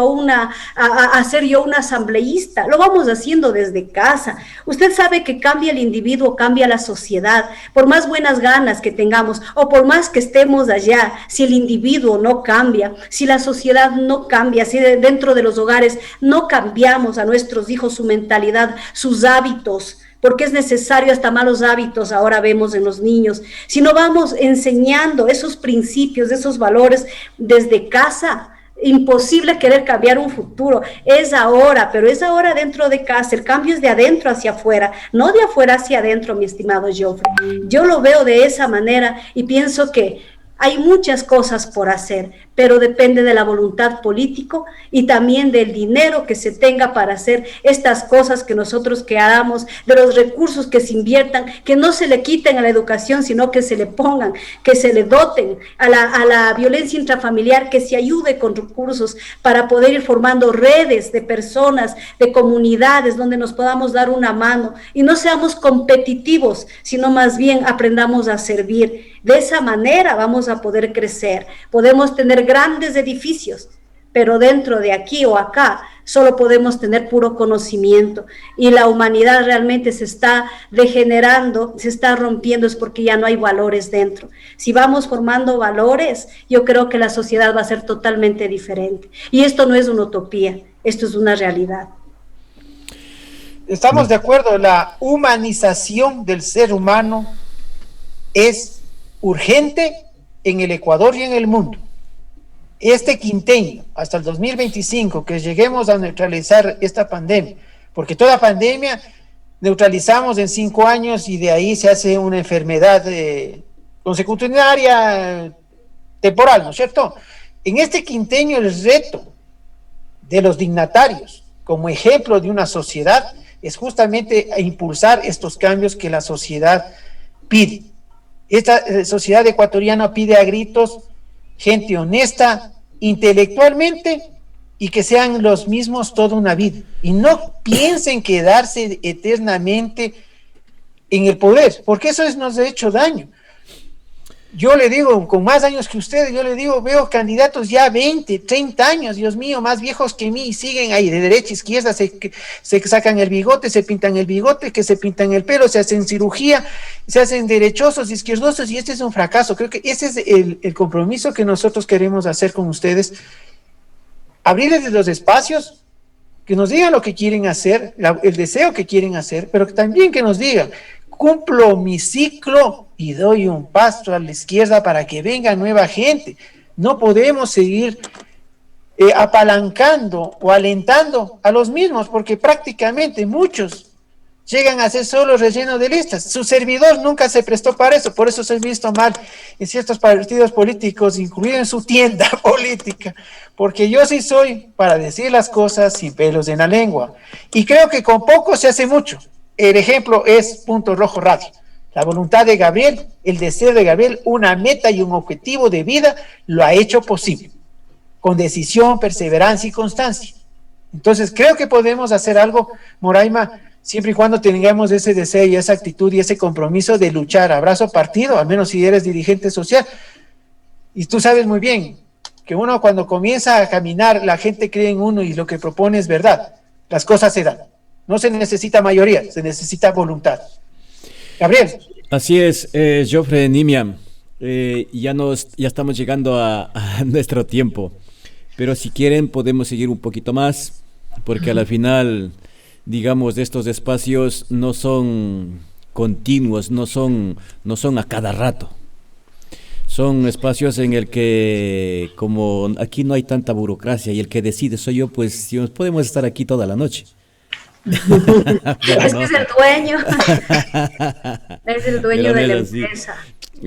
a ser yo una asambleísta, lo vamos haciendo desde casa. Usted sabe que cambia el individuo, cambia la sociedad, por más buenas ganas que tengamos, o por más que estemos allá, si el individuo no cambia, si la sociedad no cambia, si dentro de los hogares no cambiamos a nuestros hijos su mentalidad, sus hábitos, porque es necesario, hasta malos hábitos ahora vemos en los niños. Si no vamos enseñando esos principios, esos valores desde casa, imposible querer cambiar un futuro. Es ahora, pero es ahora dentro de casa. El cambio es de adentro hacia afuera, no de afuera hacia adentro, mi estimado Geoffrey. Yo lo veo de esa manera y pienso que hay muchas cosas por hacer, pero depende de la voluntad política y también del dinero que se tenga para hacer estas cosas que nosotros hagamos, de los recursos que se inviertan, que no se le quiten a la educación, sino que se le pongan, que se le doten a la violencia intrafamiliar, que se ayude con recursos para poder ir formando redes de personas, de comunidades, donde nos podamos dar una mano y no seamos competitivos, sino más bien aprendamos a servir. De esa manera vamos a poder crecer. Podemos tener grandes edificios, pero dentro de aquí o acá solo podemos tener puro conocimiento, y la humanidad realmente se está degenerando, se está rompiendo, es porque ya no hay valores dentro. Si vamos formando valores, yo creo que la sociedad va a ser totalmente diferente, y esto no es una utopía, esto es una realidad. Estamos de acuerdo, la humanización del ser humano es urgente en el Ecuador y en el mundo. Este quinquenio, hasta el 2025, que lleguemos a neutralizar esta pandemia, porque toda pandemia neutralizamos en 5 años y de ahí se hace una enfermedad consecutiva temporal, ¿no es cierto? En este quinquenio el reto de los dignatarios, como ejemplo de una sociedad, es justamente impulsar estos cambios que la sociedad pide. Esta sociedad ecuatoriana pide a gritos gente honesta, intelectualmente, y que sean los mismos toda una vida, y no piensen quedarse eternamente en el poder, porque eso nos ha hecho daño. Yo le digo, con más años que ustedes, yo le digo, veo candidatos ya 20, 30 años, Dios mío, más viejos que mí, y siguen ahí de derecha a izquierda, se sacan el bigote, se pintan el bigote, que se pintan el pelo, se hacen cirugía, se hacen derechosos, izquierdosos, y este es un fracaso. Creo que ese es el compromiso que nosotros queremos hacer con ustedes, abrirles los espacios, que nos digan lo que quieren hacer, el deseo que quieren hacer, pero también que nos digan, cumplo mi ciclo y doy un paso a la izquierda para que venga nueva gente. No podemos seguir apalancando o alentando a los mismos, porque prácticamente muchos llegan a ser solo relleno de listas. Su servidor nunca se prestó para eso, por eso se ha visto mal en ciertos partidos políticos, incluido en su tienda política, porque yo sí soy para decir las cosas sin pelos en la lengua, y creo que con poco se hace mucho. El ejemplo es Punto Rojo Radio. La voluntad de Gabriel, el deseo de Gabriel, una meta y un objetivo de vida, lo ha hecho posible, con decisión, perseverancia y constancia. Entonces creo que podemos hacer algo, Moraima, siempre y cuando tengamos ese deseo y esa actitud y ese compromiso de luchar. Abrazo partido, al menos si eres dirigente social. Y tú sabes muy bien que uno cuando comienza a caminar, la gente cree en uno y lo que propone es verdad. Las cosas se dan. No se necesita mayoría, se necesita voluntad. Gabriel. Así es, Geoffrey, Nimia, ya estamos llegando a nuestro tiempo, pero si quieren podemos seguir un poquito más, porque a la final, digamos, estos espacios no son continuos, no son a cada rato. Son espacios en el que, como aquí no hay tanta burocracia y el que decide soy yo, pues si nos podemos estar aquí toda la noche. Es que es el dueño. Es el dueño de la empresa.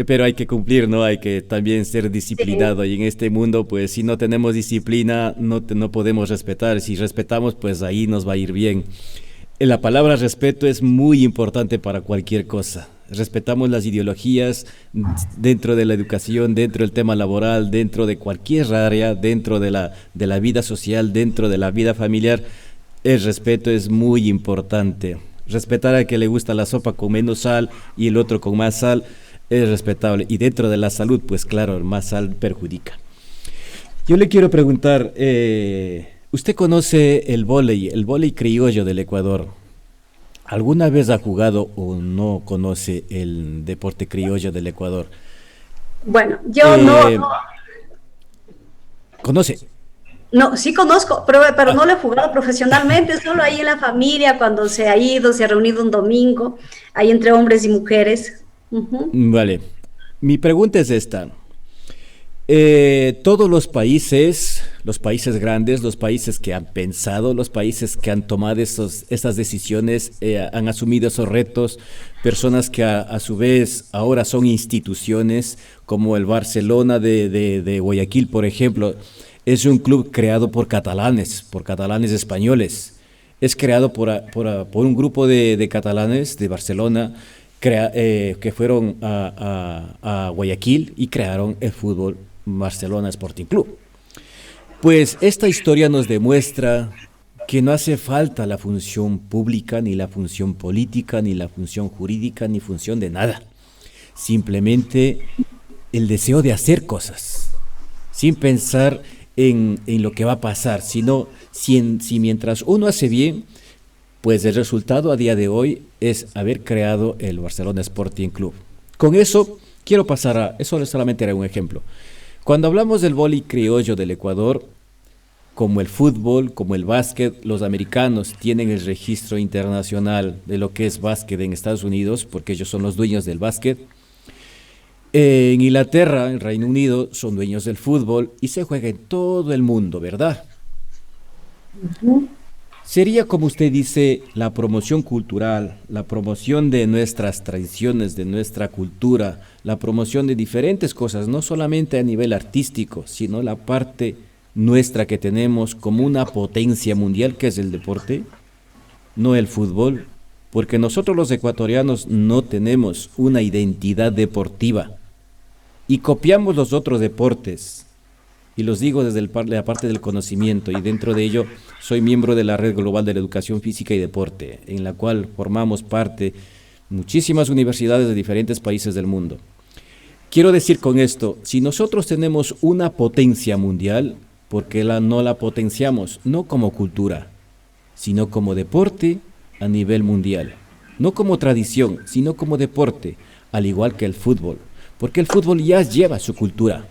Pero hay que cumplir, ¿no? Hay que también ser disciplinado. Y en este mundo, pues, si no tenemos disciplina, no podemos respetar. Si respetamos, pues ahí nos va a ir bien. La palabra respeto es muy importante para cualquier cosa. Respetamos las ideologías dentro de la educación, dentro del tema laboral, dentro de cualquier área, dentro de la vida social, dentro de la vida familiar. El respeto es muy importante. Respetar al que le gusta la sopa con menos sal y el otro con más sal es respetable. Y dentro de la salud, pues claro, más sal perjudica. Yo le quiero preguntar, ¿usted conoce el vóley criollo del Ecuador? ¿Alguna vez ha jugado o no conoce el deporte criollo del Ecuador? Bueno, yo no. ¿Conoce? No, sí conozco, pero no lo he jugado profesionalmente, solo ahí en la familia, cuando se ha reunido un domingo, ahí entre hombres y mujeres. Uh-huh. Vale. Mi pregunta es esta. Todos los países grandes, los países que han pensado, los países que han tomado estas decisiones, han asumido esos retos, personas que a su vez ahora son instituciones, como el Barcelona de Guayaquil, por ejemplo, es un club creado por catalanes españoles. Es creado por un grupo de catalanes de Barcelona que fueron a Guayaquil y crearon el fútbol Barcelona Sporting Club. Pues esta historia nos demuestra que no hace falta la función pública, ni la función política, ni la función jurídica, ni función de nada. Simplemente el deseo de hacer cosas, sin pensar en lo que va a pasar, sino si mientras uno hace bien, pues el resultado a día de hoy es haber creado el Barcelona Sporting Club. Con eso quiero pasar eso solamente era un ejemplo. Cuando hablamos del vóley criollo del Ecuador, como el fútbol, como el básquet, los americanos tienen el registro internacional de lo que es básquet en Estados Unidos, porque ellos son los dueños del básquet. En Inglaterra, en Reino Unido, son dueños del fútbol y se juega en todo el mundo, ¿verdad? Uh-huh. Sería, como usted dice, la promoción cultural, la promoción de nuestras tradiciones, de nuestra cultura, la promoción de diferentes cosas, no solamente a nivel artístico, sino la parte nuestra que tenemos como una potencia mundial, que es el deporte, no el fútbol, porque nosotros los ecuatorianos no tenemos una identidad deportiva y copiamos los otros deportes. Y los digo desde la parte del conocimiento, y dentro de ello soy miembro de la Red Global de la Educación Física y Deporte, en la cual formamos parte muchísimas universidades de diferentes países del mundo. Quiero decir con esto, si nosotros tenemos una potencia mundial, ¿por qué no la potenciamos? No como cultura, sino como deporte a nivel mundial. No como tradición, sino como deporte, al igual que el fútbol, porque el fútbol ya lleva su cultura,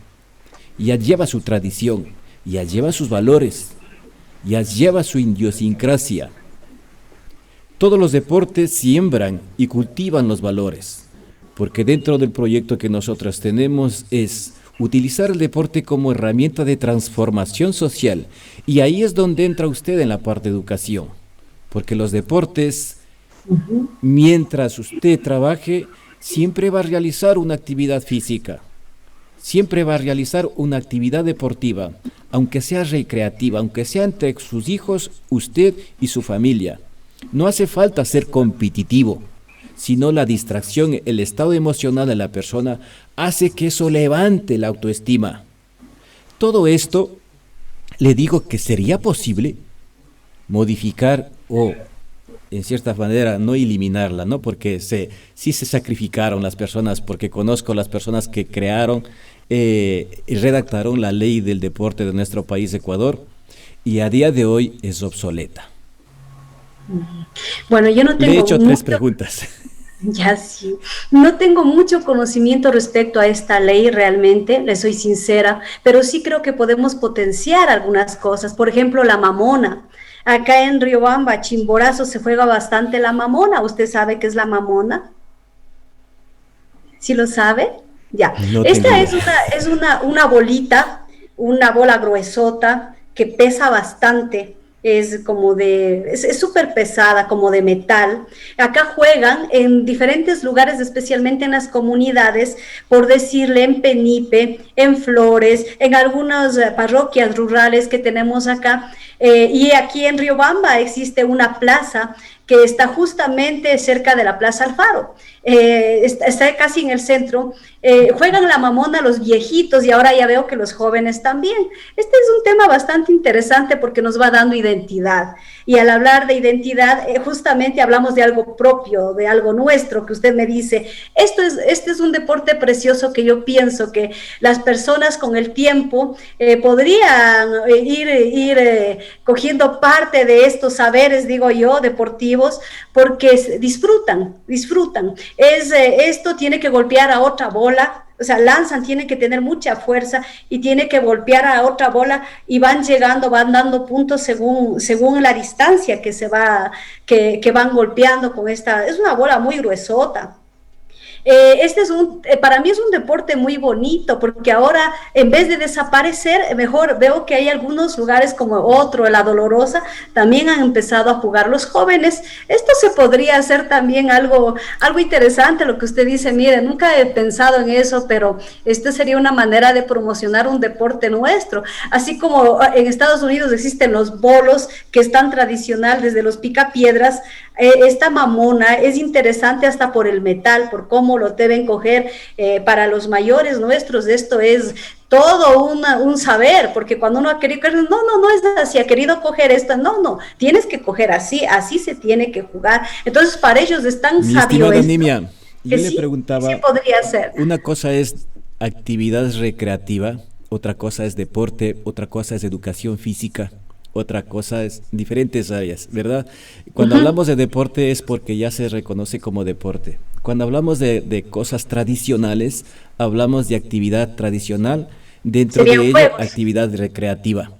ya lleva su tradición, ya lleva sus valores, ya lleva su idiosincrasia. Todos los deportes siembran y cultivan los valores, porque dentro del proyecto que nosotros tenemos es utilizar el deporte como herramienta de transformación social, y ahí es donde entra usted en la parte de educación, porque los deportes, mientras usted trabaje, siempre va a realizar una actividad física. Siempre va a realizar una actividad deportiva, aunque sea recreativa, aunque sea entre sus hijos, usted y su familia. No hace falta ser competitivo, sino la distracción, el estado emocional de la persona hace que eso levante la autoestima. Todo esto, le digo que sería posible modificar o, en cierta manera, no eliminarla, ¿no? Porque sí se sacrificaron las personas, porque conozco las personas que crearon y redactaron la ley del deporte de nuestro país, Ecuador, y a día de hoy es obsoleta. Bueno, yo no tengo... Le he hecho 3 preguntas. Ya sí, no tengo mucho conocimiento respecto a esta ley realmente, le soy sincera, pero sí creo que podemos potenciar algunas cosas, por ejemplo la mamona. Acá en Riobamba, Chimborazo, se juega bastante la mamona. ¿Usted sabe qué es la mamona? ¿Sí lo sabe? Ya. No esta es una bolita, una bola gruesota que pesa bastante. es como es súper pesada, como de metal. Acá juegan en diferentes lugares, especialmente en las comunidades, por decirle, en Penipe, en Flores, en algunas parroquias rurales que tenemos acá, y aquí en Riobamba existe una plaza que está justamente cerca de la Plaza Alfaro, está casi en el centro. Juegan la mamona los viejitos y ahora ya veo que los jóvenes también. Este es un tema bastante interesante porque nos va dando identidad, y al hablar de identidad justamente hablamos de algo propio, de algo nuestro, que usted me dice, este es un deporte precioso que yo pienso que las personas con el tiempo podrían ir cogiendo parte de estos saberes, digo yo, deportivos, porque disfrutan. Esto tiene que golpear a otra bola, o sea, lanzan, tiene que tener mucha fuerza y tiene que golpear a otra bola y van llegando, van dando puntos según la distancia que van golpeando con esta, es una bola muy gruesota. Para mí es un deporte muy bonito, porque ahora en vez de desaparecer, mejor veo que hay algunos lugares como La Dolorosa, también han empezado a jugar los jóvenes. Esto se podría hacer también algo interesante, lo que usted dice. Mire, nunca he pensado en eso, pero esta sería una manera de promocionar un deporte nuestro, así como en Estados Unidos existen los bolos, que es tan tradicional desde los picapiedras. Esta mamona es interesante hasta por el metal, por cómo lo deben coger. Para los mayores nuestros esto es todo un saber, porque cuando uno ha querido, no es así, ha querido coger esto, no, tienes que coger así se tiene que jugar. Entonces para ellos es tan sabio esto. Nimia, yo le sí, preguntaba, sí podría ser. una cosa es actividad recreativa, otra cosa es deporte, otra cosa es educación física, otra cosa es diferentes áreas, ¿verdad? Cuando hablamos de deporte es porque ya se reconoce como deporte. Cuando hablamos de cosas tradicionales, hablamos de actividad tradicional, dentro de ella actividad recreativa.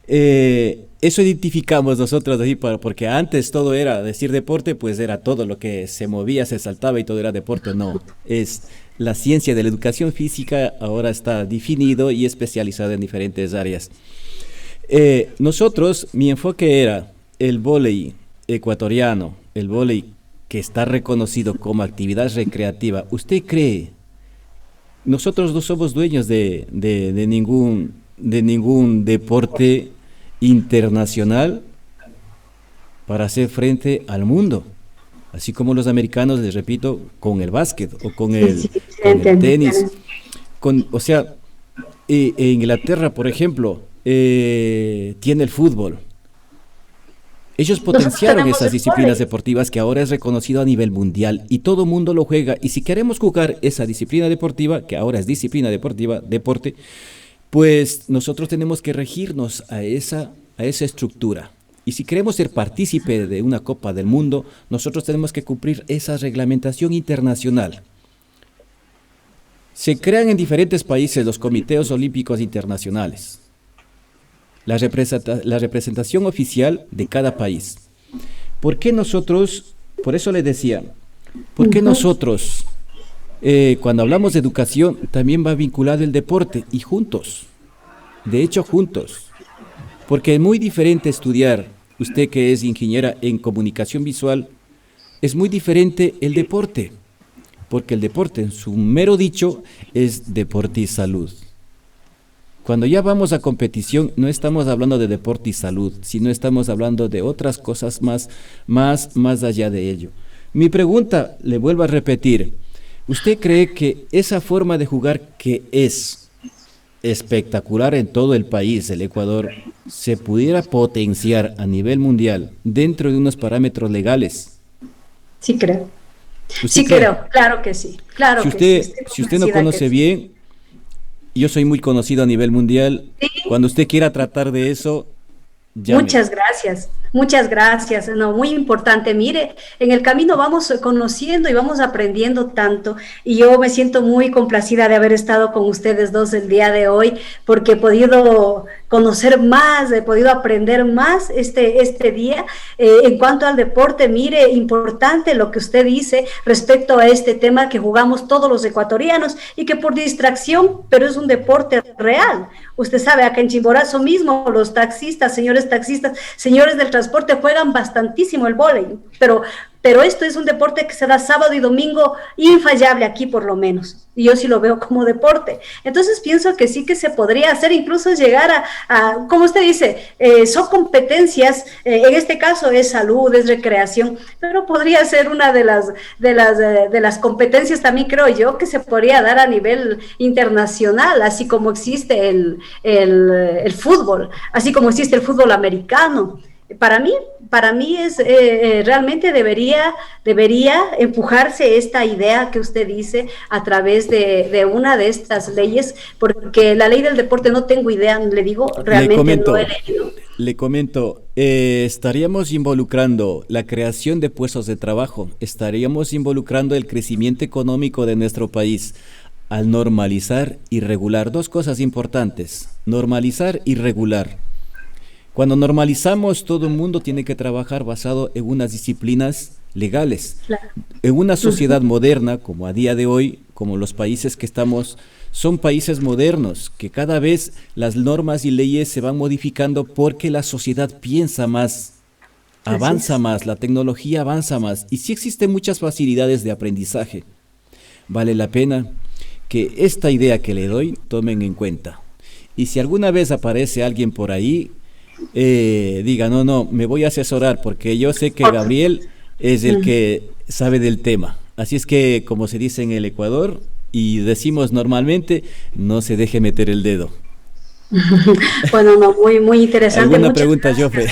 Eso identificamos nosotros así, porque antes todo era decir deporte, pues era todo lo que se movía, se saltaba y todo era deporte. No, es la ciencia de la educación física, ahora está definido y especializado en diferentes áreas. Nosotros, mi enfoque era el vóley ecuatoriano, el vóley que está reconocido como actividad recreativa. ¿Usted cree? Nosotros no somos dueños de ningún deporte internacional para hacer frente al mundo, así como los americanos, les repito, con el básquet o con el tenis. O sea, en Inglaterra, por ejemplo, tiene el fútbol. Ellos potenciaron esas disciplinas deportivas que ahora es reconocido a nivel mundial y todo mundo lo juega. Y si queremos jugar esa disciplina deportiva, que ahora es disciplina deportiva, deporte, pues nosotros tenemos que regirnos a esa estructura. Y si queremos ser partícipe de una Copa del Mundo, nosotros tenemos que cumplir esa reglamentación internacional. Se crean en diferentes países los comités olímpicos internacionales. La representación oficial de cada país. ¿Por qué nosotros, por eso le decía, por qué nosotros, cuando hablamos de educación, también va vinculado el deporte y juntos? De hecho, juntos. Porque es muy diferente estudiar, usted que es ingeniera en comunicación visual, es muy diferente el deporte. Porque el deporte, en su mero dicho, es deporte y salud. Cuando ya vamos a competición, no estamos hablando de deporte y salud, sino estamos hablando de otras cosas más allá de ello. Mi pregunta, le vuelvo a repetir, ¿usted cree que esa forma de jugar que es espectacular en todo el país, el Ecuador, se pudiera potenciar a nivel mundial dentro de unos parámetros legales? Sí creo. Sí creo, claro que sí. Claro que sí. Si usted no conoce bien, yo soy muy conocido a nivel mundial. Sí. Cuando usted quiera tratar de eso, llame. Muchas gracias. No, muy importante. Mire, en el camino vamos conociendo y vamos aprendiendo tanto. Y yo me siento muy complacida de haber estado con ustedes dos el día de hoy, porque he podido conocer más, he podido aprender más este día. En cuanto al deporte, mire, importante lo que usted dice respecto a este tema que jugamos todos los ecuatorianos y que por distracción, pero es un deporte real. Usted sabe, acá en Chimborazo mismo, los taxistas, señores del transporte juegan bastantísimo el vóley, pero esto es un deporte que se da sábado y domingo infallable aquí por lo menos, y yo sí lo veo como deporte. Entonces pienso que sí que se podría hacer, incluso llegar como usted dice, son competencias, en este caso es salud, es recreación, pero podría ser una de las competencias también, creo yo, que se podría dar a nivel internacional, así como existe el fútbol, así como existe el fútbol americano. Para mí es realmente debería empujarse esta idea que usted dice a través de una de estas leyes, porque la ley del deporte no tengo idea, le digo, realmente no he leído. Le comento, estaríamos involucrando la creación de puestos de trabajo, estaríamos involucrando el crecimiento económico de nuestro país al normalizar y regular. Dos cosas importantes, normalizar y regular. Cuando normalizamos, todo el mundo tiene que trabajar basado en unas disciplinas legales. Claro. En una sociedad moderna, como a día de hoy, como los países que estamos, son países modernos, que cada vez las normas y leyes se van modificando porque la sociedad piensa más, avanza más, la tecnología avanza más, y sí existen muchas facilidades de aprendizaje. Vale la pena que esta idea que le doy tomen en cuenta. Y si alguna vez aparece alguien por ahí, diga, no, me voy a asesorar porque yo sé que Gabriel es el que sabe del tema. Así es que, como se dice en el Ecuador y decimos normalmente, no se deje meter el dedo. Bueno, no, muy interesante. ¿Alguna pregunta, Jofre?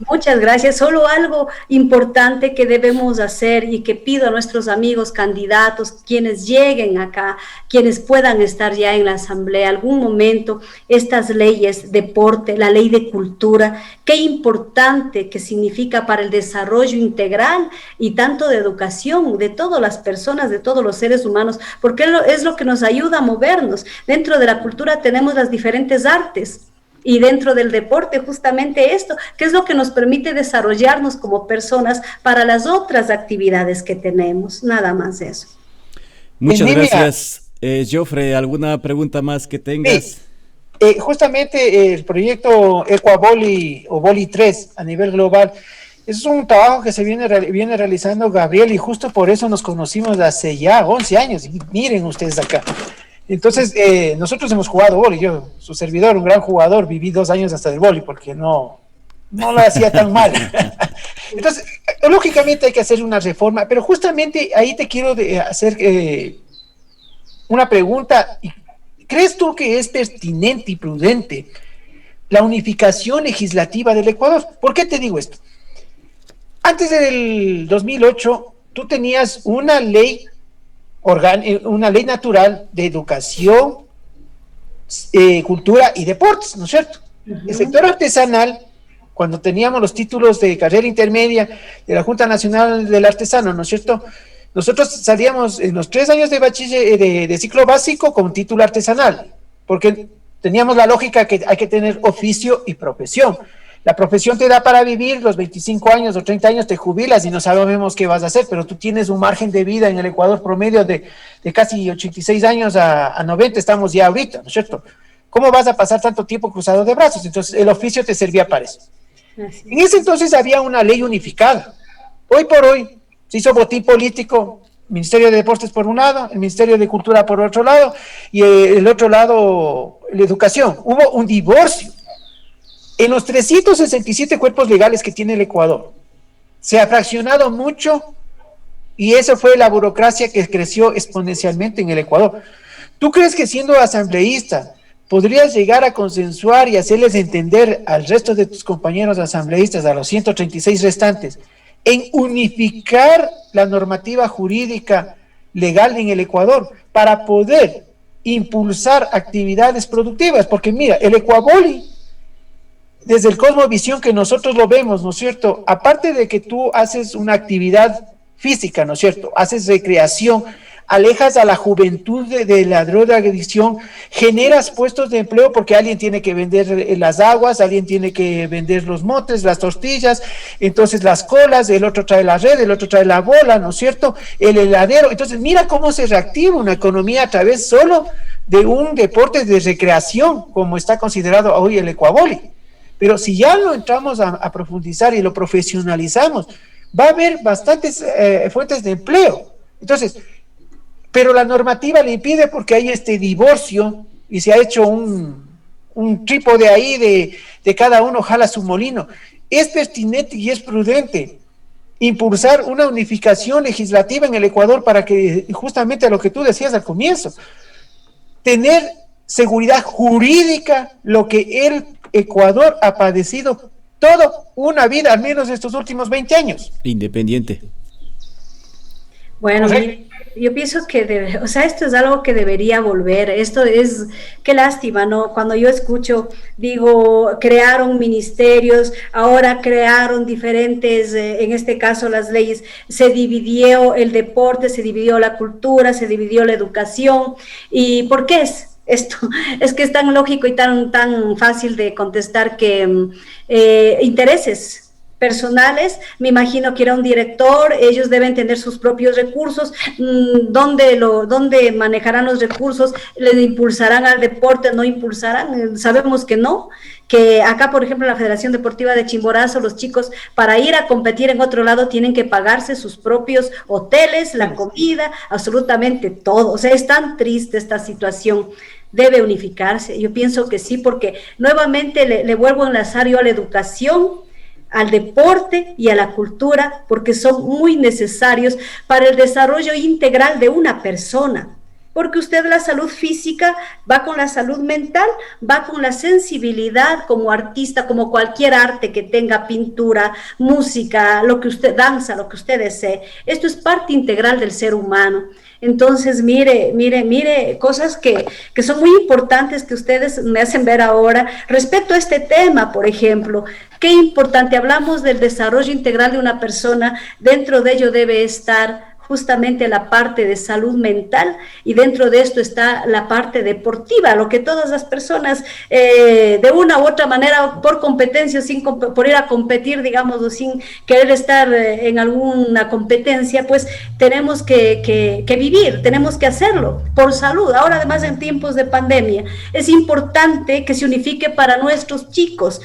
Muchas gracias. Solo algo importante que debemos hacer y que pido a nuestros amigos candidatos, quienes lleguen acá, quienes puedan estar ya en la asamblea, algún momento, estas leyes, deporte, la ley de cultura, qué importante que significa para el desarrollo integral y tanto de educación de todas las personas, de todos los seres humanos, porque es lo que nos ayuda a movernos. Dentro de la cultura tenemos las diferentes artes, y dentro del deporte justamente esto, que es lo que nos permite desarrollarnos como personas para las otras actividades que tenemos, nada más eso. Muchas gracias, Jofre. ¿Alguna pregunta más que tengas? Justamente el proyecto Ecuavoli o Voli 3 a nivel global, es un trabajo que se viene realizando, Gabriel, y justo por eso nos conocimos hace ya 11 años, y miren ustedes acá. Entonces, nosotros hemos jugado vóley, yo, su servidor, un gran jugador, viví 2 años hasta del vóley porque no lo hacía tan mal. Entonces, lógicamente hay que hacer una reforma, pero justamente ahí te quiero hacer una pregunta. ¿Crees tú que es pertinente y prudente la unificación legislativa del Ecuador? ¿Por qué te digo esto? Antes del 2008, tú tenías una ley natural de educación, cultura y deportes, ¿no es cierto? El sector artesanal, cuando teníamos los títulos de carrera intermedia de la Junta Nacional del Artesano, ¿no es cierto? Nosotros salíamos en los 3 años de bachiller, de ciclo básico con título artesanal, porque teníamos la lógica que hay que tener oficio y profesión. La profesión te da para vivir, los 25 años o 30 años te jubilas y no sabemos qué vas a hacer, pero tú tienes un margen de vida en el Ecuador promedio de casi 86 años a 90, estamos ya ahorita, ¿no es cierto? ¿Cómo vas a pasar tanto tiempo cruzado de brazos? Entonces el oficio te servía para eso. En ese entonces había una ley unificada. Hoy por hoy se hizo botín político, Ministerio de Deportes por un lado, el Ministerio de Cultura por otro lado, y el otro lado, la educación. Hubo un divorcio. En los 367 cuerpos legales que tiene el Ecuador, se ha fraccionado mucho y esa fue la burocracia que creció exponencialmente en el Ecuador. ¿Tú crees que siendo asambleísta podrías llegar a consensuar y hacerles entender al resto de tus compañeros asambleístas, a los 136 restantes, en unificar la normativa jurídica legal en el Ecuador para poder impulsar actividades productivas? Porque mira, el Ecuavoli, desde el Cosmovisión que nosotros lo vemos, ¿no es cierto? Aparte de que tú haces una actividad física, ¿no es cierto? Haces recreación, alejas a la juventud de la drogadicción, generas puestos de empleo porque alguien tiene que vender las aguas, alguien tiene que vender los motes, las tortillas, entonces las colas, el otro trae la red, el otro trae la bola, ¿no es cierto? El heladero. Entonces mira cómo se reactiva una economía a través solo de un deporte de recreación, como está considerado hoy el ecuavoli. Pero si ya lo entramos a profundizar y lo profesionalizamos, va a haber bastantes fuentes de empleo. Entonces, pero la normativa le impide porque hay este divorcio y se ha hecho un trípode ahí de cada uno jala su molino. Es pertinente y es prudente impulsar una unificación legislativa en el Ecuador para que, justamente a lo que tú decías al comienzo, tener seguridad jurídica, lo que el Ecuador ha padecido toda una vida, al menos estos últimos 20 años. Independiente. Bueno, mire, yo pienso que, esto es algo que debería volver. Esto es, qué lástima, ¿no? Cuando yo escucho, digo, crearon ministerios, ahora crearon diferentes, en este caso las leyes, se dividió el deporte, se dividió la cultura, se dividió la educación. ¿Y por qué es esto? Es que es tan lógico y tan fácil de contestar que intereses personales, me imagino que era un director, ellos deben tener sus propios recursos, ¿dónde manejarán los recursos? ¿Le impulsarán al deporte? ¿No impulsarán? Sabemos que no, que acá, por ejemplo, en la Federación Deportiva de Chimborazo, los chicos para ir a competir en otro lado tienen que pagarse sus propios hoteles, la comida, absolutamente todo. O sea, es tan triste esta situación. Debe unificarse, yo pienso que sí, porque nuevamente le vuelvo a enlazar yo a la educación, al deporte y a la cultura, porque son muy necesarios para el desarrollo integral de una persona. Porque usted, la salud física va con la salud mental, va con la sensibilidad como artista, como cualquier arte que tenga, pintura, música, lo que usted danza, lo que usted desee. Esto es parte integral del ser humano. Entonces, mire, cosas que son muy importantes que ustedes me hacen ver ahora. Respecto a este tema, por ejemplo, qué importante, hablamos del desarrollo integral de una persona, dentro de ello debe estar justamente la parte de salud mental, y dentro de esto está la parte deportiva, lo que todas las personas de una u otra manera, por competencia, por ir a competir, digamos, o sin querer estar en alguna competencia, pues tenemos que vivir, tenemos que hacerlo por salud. Ahora, además, en tiempos de pandemia, es importante que se unifique para nuestros chicos,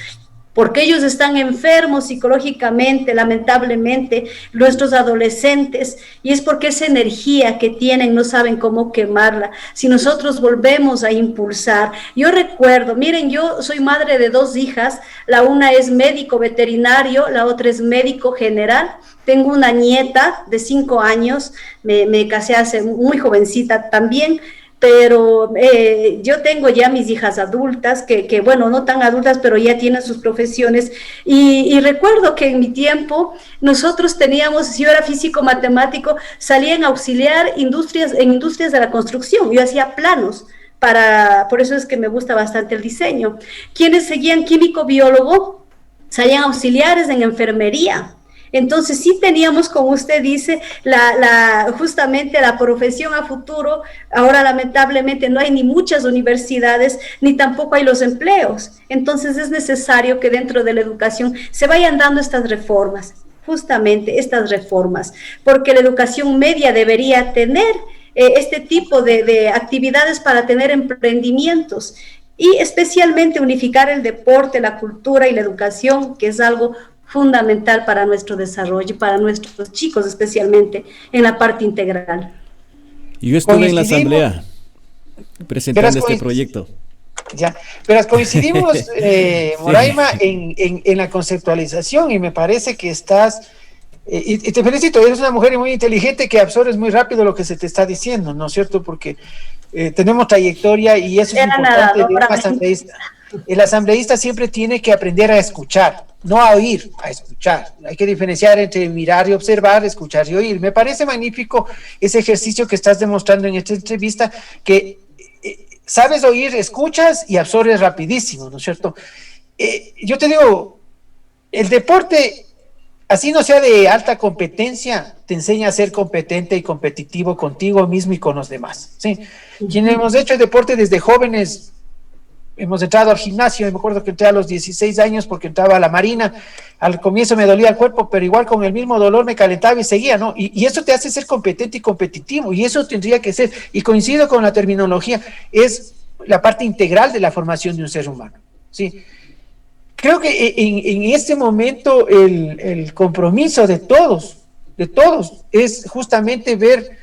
porque ellos están enfermos psicológicamente, lamentablemente, nuestros adolescentes, y es porque esa energía que tienen no saben cómo quemarla. Si nosotros volvemos a impulsar, yo recuerdo, miren, yo soy madre de 2 hijas, la una es médico veterinario, la otra es médico general, tengo una nieta de 5 años, me casé hace muy jovencita también, pero yo tengo ya mis hijas adultas, que bueno, no tan adultas, pero ya tienen sus profesiones, y recuerdo que en mi tiempo nosotros teníamos, si yo era físico matemático, salía en auxiliar en industrias de la construcción, yo hacía planos, por eso es que me gusta bastante el diseño. Quienes seguían químico biólogo, salían auxiliares en enfermería. Entonces sí teníamos, como usted dice, justamente la profesión a futuro. Ahora lamentablemente no hay ni muchas universidades, ni tampoco hay los empleos. Entonces es necesario que dentro de la educación se vayan dando estas reformas, justamente estas reformas, porque la educación media debería tener este tipo de actividades para tener emprendimientos, y especialmente unificar el deporte, la cultura y la educación, que es algo fundamental para nuestro desarrollo, para nuestros chicos, especialmente en la parte integral. Yo estuve en la asamblea presentando este proyecto. Ya, pero coincidimos, Moraima, en la conceptualización, y me parece que estás, y te felicito, eres una mujer muy inteligente que absorbes muy rápido lo que se te está diciendo, ¿no es cierto? Porque tenemos trayectoria, y eso es importante de un asambleísta. El asambleísta siempre tiene que aprender a escuchar, no a oír, a escuchar. Hay que diferenciar entre mirar y observar, escuchar y oír. Me parece magnífico ese ejercicio que estás demostrando en esta entrevista, que sabes oír, escuchas y absorbes rapidísimo, ¿no es cierto? Yo te digo, el deporte así no sea de alta competencia, te enseña a ser competente y competitivo contigo mismo y con los demás, ¿sí? Quienes hemos hecho deporte desde jóvenes, hemos entrado al gimnasio, me acuerdo que entré a los 16 años porque entraba a la marina, al comienzo me dolía el cuerpo, pero igual con el mismo dolor me calentaba y seguía, ¿no? Y eso te hace ser competente y competitivo, y eso tendría que ser, y coincido con la terminología, es la parte integral de la formación de un ser humano, ¿sí? Creo que en este momento el compromiso de todos, es justamente ver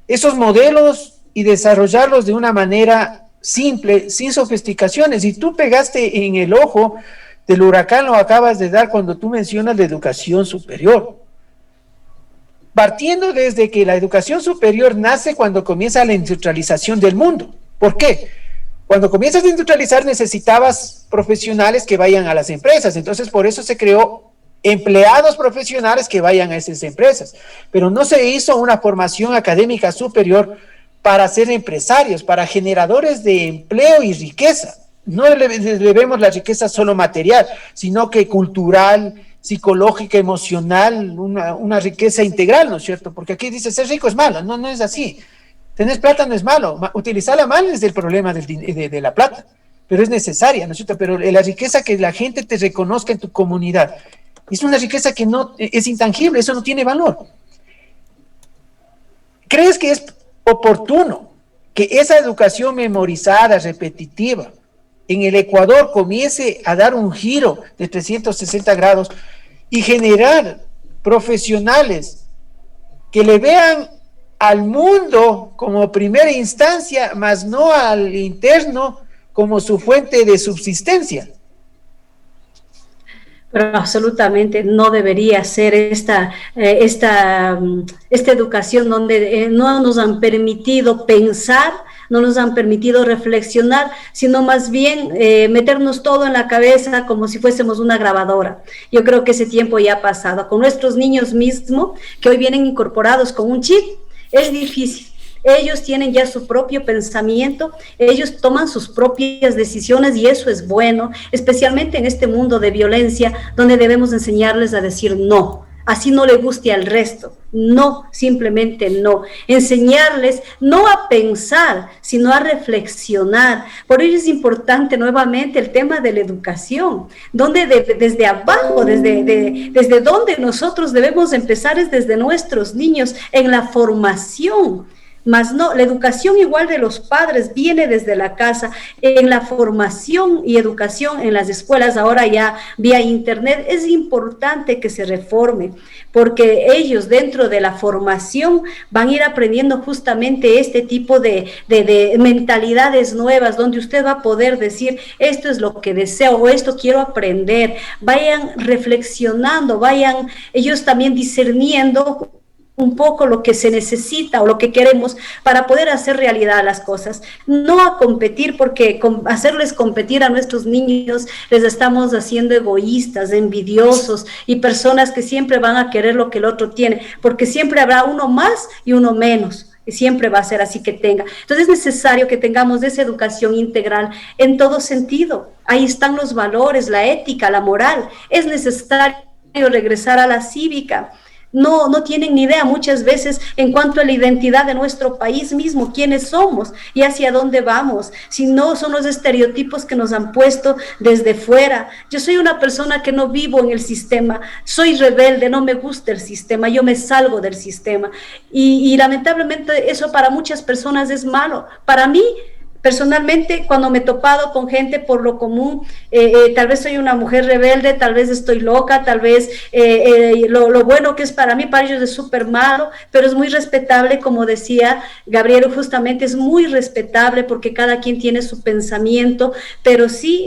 esos modelos y desarrollarlos de una manera simple, sin sofisticaciones. Y tú pegaste en el ojo del huracán, lo acabas de dar cuando tú mencionas la educación superior. Partiendo desde que la educación superior nace cuando comienza la industrialización del mundo. ¿Por qué? Cuando comienzas a industrializar necesitabas profesionales que vayan a las empresas, entonces por eso se creó empleados profesionales que vayan a esas empresas, pero no se hizo una formación académica superior para ser empresarios, para generadores de empleo y riqueza. No le vemos la riqueza solo material, sino que cultural, psicológica, emocional, una riqueza integral, ¿no es cierto? Porque aquí dice ser rico es malo, no es así. Tener plata no es malo, utilizarla mal es el problema de la plata, pero es necesaria, ¿no es cierto? Pero la riqueza que la gente te reconozca en tu comunidad es una riqueza que no es intangible, eso no tiene valor. ¿Crees que es oportuno que esa educación memorizada, repetitiva, en el Ecuador comience a dar un giro de 360 grados y generar profesionales que le vean al mundo como primera instancia, más no al interno como su fuente de subsistencia? Pero absolutamente no debería ser esta educación donde no nos han permitido pensar, no nos han permitido reflexionar, sino más bien meternos todo en la cabeza como si fuésemos una grabadora. Yo creo que ese tiempo ya ha pasado. Con nuestros niños mismos, que hoy vienen incorporados con un chip, es difícil. Ellos tienen ya su propio pensamiento, ellos toman sus propias decisiones y eso es bueno, especialmente en este mundo de violencia donde debemos enseñarles a decir no, así no le guste al resto, no, simplemente no. Enseñarles no a pensar, sino a reflexionar. Por ello es importante nuevamente el tema de la educación, donde desde abajo, desde donde nosotros debemos empezar es desde nuestros niños, en la formación. Más no, la educación igual de los padres viene desde la casa, en la formación y educación en las escuelas, ahora ya vía internet, es importante que se reforme, porque ellos dentro de la formación van a ir aprendiendo justamente este tipo de mentalidades nuevas, donde usted va a poder decir, esto es lo que deseo, o esto quiero aprender, vayan reflexionando, vayan ellos también discerniendo un poco lo que se necesita o lo que queremos para poder hacer realidad las cosas, no a competir, porque hacerles competir a nuestros niños les estamos haciendo egoístas, envidiosos y personas que siempre van a querer lo que el otro tiene, porque siempre habrá uno más y uno menos. Y siempre va a ser así que tenga. Entonces es necesario que tengamos esa educación integral en todo sentido. Ahí están los valores, la ética, la moral. Es necesario regresar a la cívica. No tienen ni idea muchas veces en cuanto a la identidad de nuestro país mismo, quiénes somos y hacia dónde vamos, si no son los estereotipos que nos han puesto desde fuera. Yo soy una persona que no vivo en el sistema, soy rebelde, no me gusta el sistema, yo me salgo del sistema y lamentablemente eso para muchas personas es malo. Para mí, personalmente, cuando me he topado con gente por lo común, tal vez soy una mujer rebelde, tal vez estoy loca, tal vez lo bueno que es para mí, para ellos es súper malo, pero es muy respetable, como decía Gabriel, justamente es muy respetable porque cada quien tiene su pensamiento, pero sí,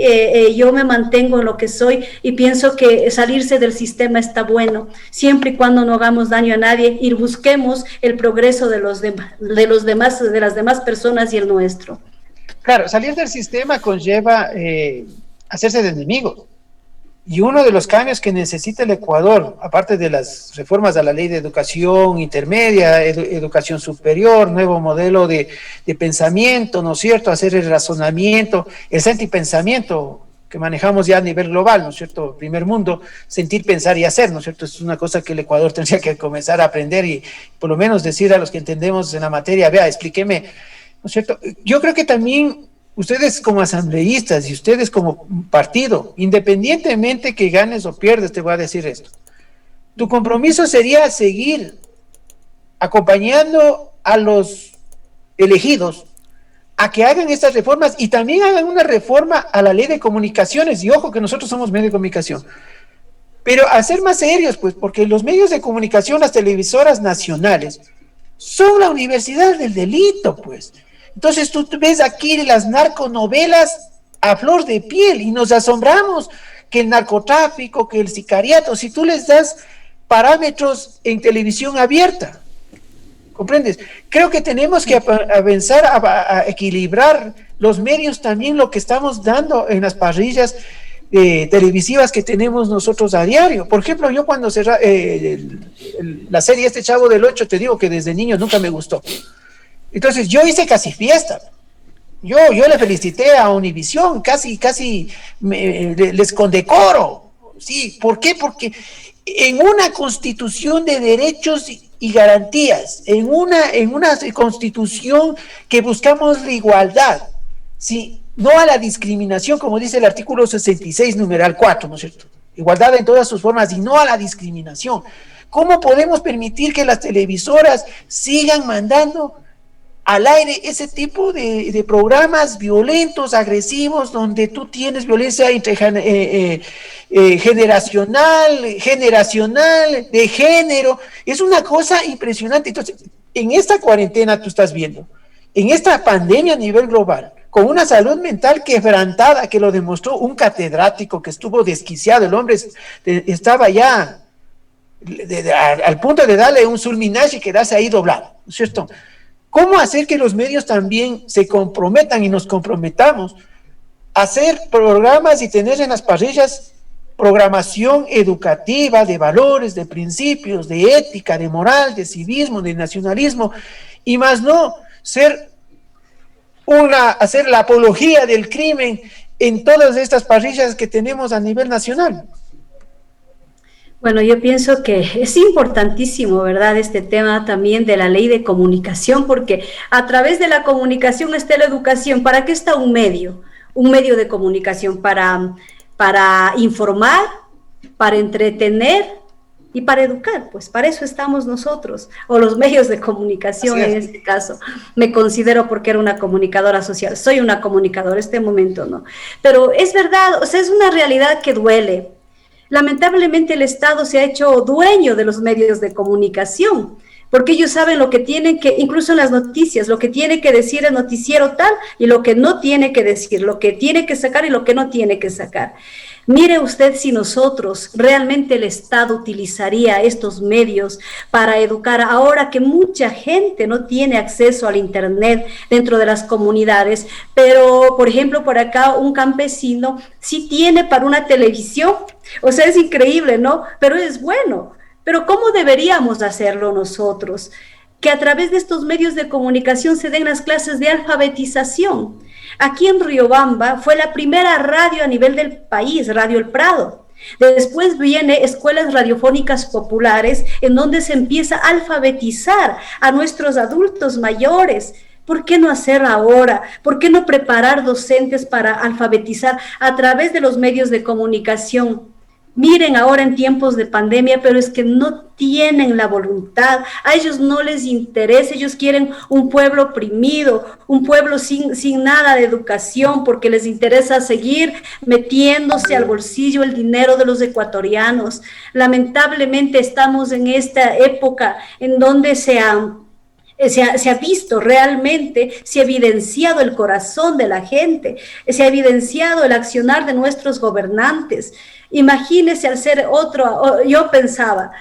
yo me mantengo en lo que soy y pienso que salirse del sistema está bueno, siempre y cuando no hagamos daño a nadie y busquemos el progreso de las demás personas y el nuestro. Claro, salir del sistema conlleva hacerse de enemigos. Y uno de los cambios que necesita el Ecuador, aparte de las reformas a la ley de educación intermedia, educación superior, nuevo modelo de pensamiento, ¿no es cierto? Hacer el razonamiento, el sentipensamiento, que manejamos ya a nivel global, ¿no es cierto? Primer mundo, sentir, pensar y hacer, ¿no es cierto? Es una cosa que el Ecuador tendría que comenzar a aprender y por lo menos decir a los que entendemos en la materia, vea, explíqueme, ¿no es cierto? Yo creo que también ustedes como asambleístas y ustedes como partido, independientemente que ganes o pierdes, te voy a decir esto. Tu compromiso sería seguir acompañando a los elegidos a que hagan estas reformas y también hagan una reforma a la ley de comunicaciones. Y ojo que nosotros somos medios de comunicación. Pero a ser más serios, pues, porque los medios de comunicación, las televisoras nacionales, son la universidad del delito, pues. Entonces tú ves aquí las narconovelas a flor de piel y nos asombramos que el narcotráfico, que el sicariato, si tú les das parámetros en televisión abierta, ¿comprendes? Creo que tenemos que avanzar a equilibrar los medios también, lo que estamos dando en las parrillas televisivas que tenemos nosotros a diario. Por ejemplo, yo cuando la serie Este Chavo del Ocho, te digo que desde niño nunca me gustó. Entonces yo hice casi fiesta. Yo le felicité a Univisión, casi les condecoro. Sí, ¿por qué? Porque en una constitución de derechos y garantías, en una constitución que buscamos la igualdad, ¿sí? No a la discriminación, como dice el artículo 66, numeral 4, ¿no es cierto? Igualdad en todas sus formas y no a la discriminación. ¿Cómo podemos permitir que las televisoras sigan mandando al aire ese tipo de programas violentos, agresivos, donde tú tienes violencia generacional, de género? Es una cosa impresionante. Entonces, en esta cuarentena tú estás viendo, en esta pandemia a nivel global, con una salud mental quebrantada, que lo demostró un catedrático que estuvo desquiciado, el hombre estaba ya al punto de darle un sulminaje y quedarse ahí doblado, ¿no es cierto? ¿Cómo hacer que los medios también se comprometan y nos comprometamos a hacer programas y tener en las parrillas programación educativa de valores, de principios, de ética, de moral, de civismo, de nacionalismo, y más no hacer la apología del crimen en todas estas parrillas que tenemos a nivel nacional? Bueno, yo pienso que es importantísimo, ¿verdad?, este tema también de la ley de comunicación, porque a través de la comunicación está la educación. ¿Para qué está un medio de comunicación? Para informar, para entretener y para educar. Pues para eso estamos nosotros, o los medios de comunicación en este caso. Me considero, porque era una comunicadora social, soy una comunicadora, este momento no. Pero es verdad, o sea, es una realidad que duele. Lamentablemente el Estado se ha hecho dueño de los medios de comunicación, porque ellos saben lo que tienen que, incluso en las noticias, lo que tiene que decir el noticiero tal y lo que no tiene que decir, lo que tiene que sacar y lo que no tiene que sacar. Mire usted si nosotros, realmente el Estado utilizaría estos medios para educar, ahora que mucha gente no tiene acceso al Internet dentro de las comunidades, pero, por ejemplo, por acá un campesino sí tiene para una televisión. O sea, es increíble, ¿no? Pero es bueno. Pero ¿cómo deberíamos hacerlo nosotros? Que a través de estos medios de comunicación se den las clases de alfabetización. Aquí en Riobamba fue la primera radio a nivel del país, Radio El Prado. Después viene escuelas radiofónicas populares en donde se empieza a alfabetizar a nuestros adultos mayores. ¿Por qué no hacer ahora? ¿Por qué no preparar docentes para alfabetizar a través de los medios de comunicación? Miren ahora en tiempos de pandemia, pero es que no tienen la voluntad, a ellos no les interesa, ellos quieren un pueblo oprimido, un pueblo sin nada de educación, porque les interesa seguir metiéndose al bolsillo el dinero de los ecuatorianos. Lamentablemente estamos en esta época en donde se ha visto realmente, se ha evidenciado el corazón de la gente, se ha evidenciado el accionar de nuestros gobernantes. Imagínese al ser otro, yo pensaba,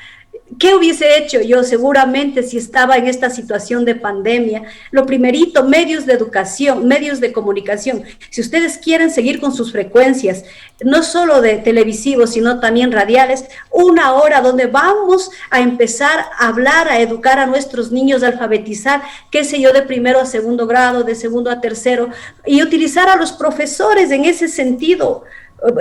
¿qué hubiese hecho yo seguramente si estaba en esta situación de pandemia? Lo primerito, medios de educación, medios de comunicación. Si ustedes quieren seguir con sus frecuencias, no solo de televisivos, sino también radiales, una hora donde vamos a empezar a hablar, a educar a nuestros niños, a alfabetizar, qué sé yo, de primero a segundo grado, de segundo a tercero, y utilizar a los profesores en ese sentido.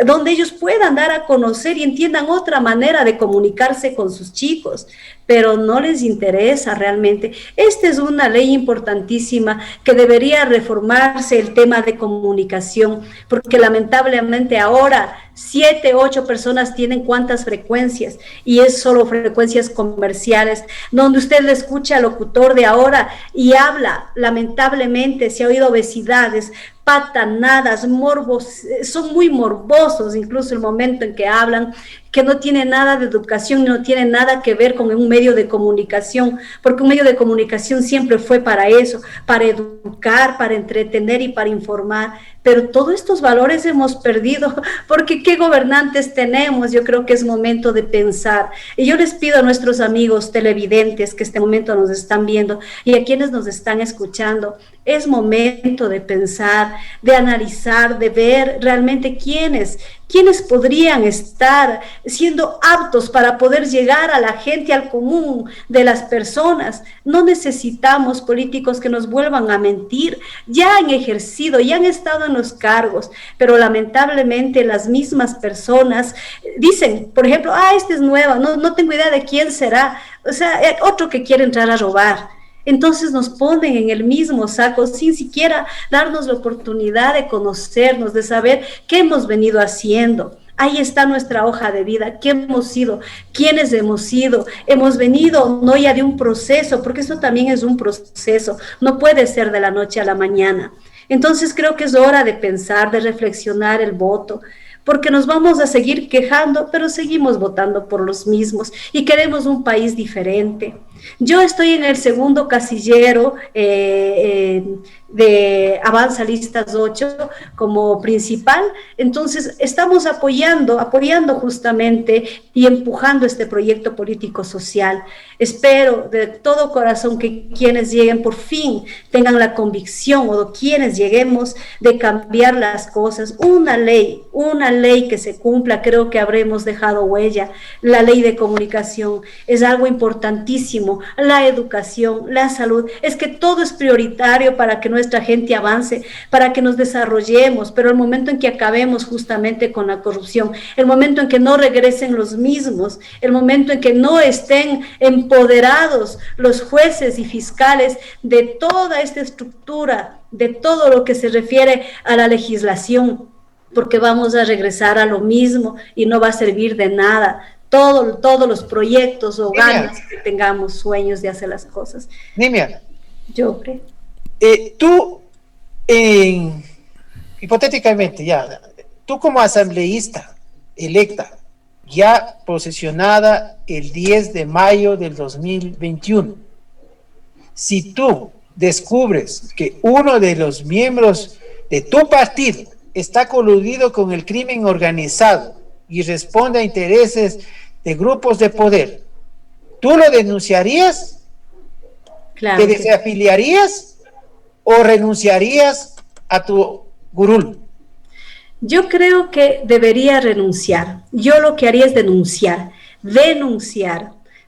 donde ellos puedan dar a conocer y entiendan otra manera de comunicarse con sus chicos, pero no les interesa realmente. Esta es una ley importantísima que debería reformarse el tema de comunicación, porque lamentablemente ahora 7, 8 personas tienen cuántas frecuencias y es solo frecuencias comerciales, donde usted le escucha al locutor de ahora y habla, lamentablemente se ha oído obesidades, patanadas, morbos, son muy morbosos, incluso el momento en que hablan, que no tiene nada de educación, no tiene nada que ver con un medio de comunicación, porque un medio de comunicación siempre fue para eso, para educar, para entretener y para informar, pero todos estos valores hemos perdido, porque ¿qué gobernantes tenemos? Yo creo que es momento de pensar, y yo les pido a nuestros amigos televidentes que este momento nos están viendo y a quienes nos están escuchando, es momento de pensar, de analizar, de ver realmente quiénes podrían estar siendo aptos para poder llegar a la gente, al común de las personas. No necesitamos políticos que nos vuelvan a mentir, ya han ejercido, ya han estado en los cargos, pero lamentablemente las mismas personas dicen, por ejemplo, esta es nueva, no tengo idea de quién será, o sea, otro que quiere entrar a robar. Entonces nos ponen en el mismo saco sin siquiera darnos la oportunidad de conocernos, de saber qué hemos venido haciendo. Ahí está nuestra hoja de vida, qué hemos sido, quiénes hemos sido. Hemos venido no ya de un proceso, porque eso también es un proceso, no puede ser de la noche a la mañana. Entonces creo que es hora de pensar, de reflexionar el voto, porque nos vamos a seguir quejando, pero seguimos votando por los mismos y queremos un país diferente. Yo estoy en el segundo casillero de Avanza Listas 8 como principal, entonces estamos apoyando justamente y empujando este proyecto político social. Espero de todo corazón que quienes lleguen por fin tengan la convicción, o quienes lleguemos, de cambiar las cosas. Una ley que se cumpla, creo que habremos dejado huella. La ley de comunicación es algo importantísimo, la educación, la salud, es que todo es prioritario para que nuestra gente avance, para que nos desarrollemos, pero el momento en que acabemos justamente con la corrupción, el momento en que no regresen los mismos, el momento en que no estén empoderados los jueces y fiscales de toda esta estructura, de todo lo que se refiere a la legislación, porque vamos a regresar a lo mismo y no va a servir de nada todos los proyectos o ganas que tengamos, sueños de hacer las cosas. Nimia, Yo creo. Tú, hipotéticamente, tú como asambleísta electa, ya posesionada el 10 de mayo del 2021, si tú descubres que uno de los miembros de tu partido está coludido con el crimen organizado y responde a intereses de grupos de poder, ¿tú lo denunciarías? Claro. ¿Te desafiliarías o renunciarías a tu gurul? Yo creo que debería renunciar. Yo lo que haría es denunciar,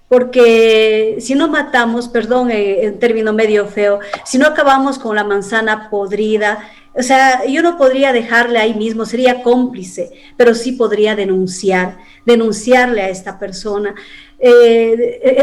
porque si no matamos, perdón, en término medio feo, si no acabamos con la manzana podrida, o sea, yo no podría dejarle ahí mismo, sería cómplice, pero sí podría denunciarle a esta persona.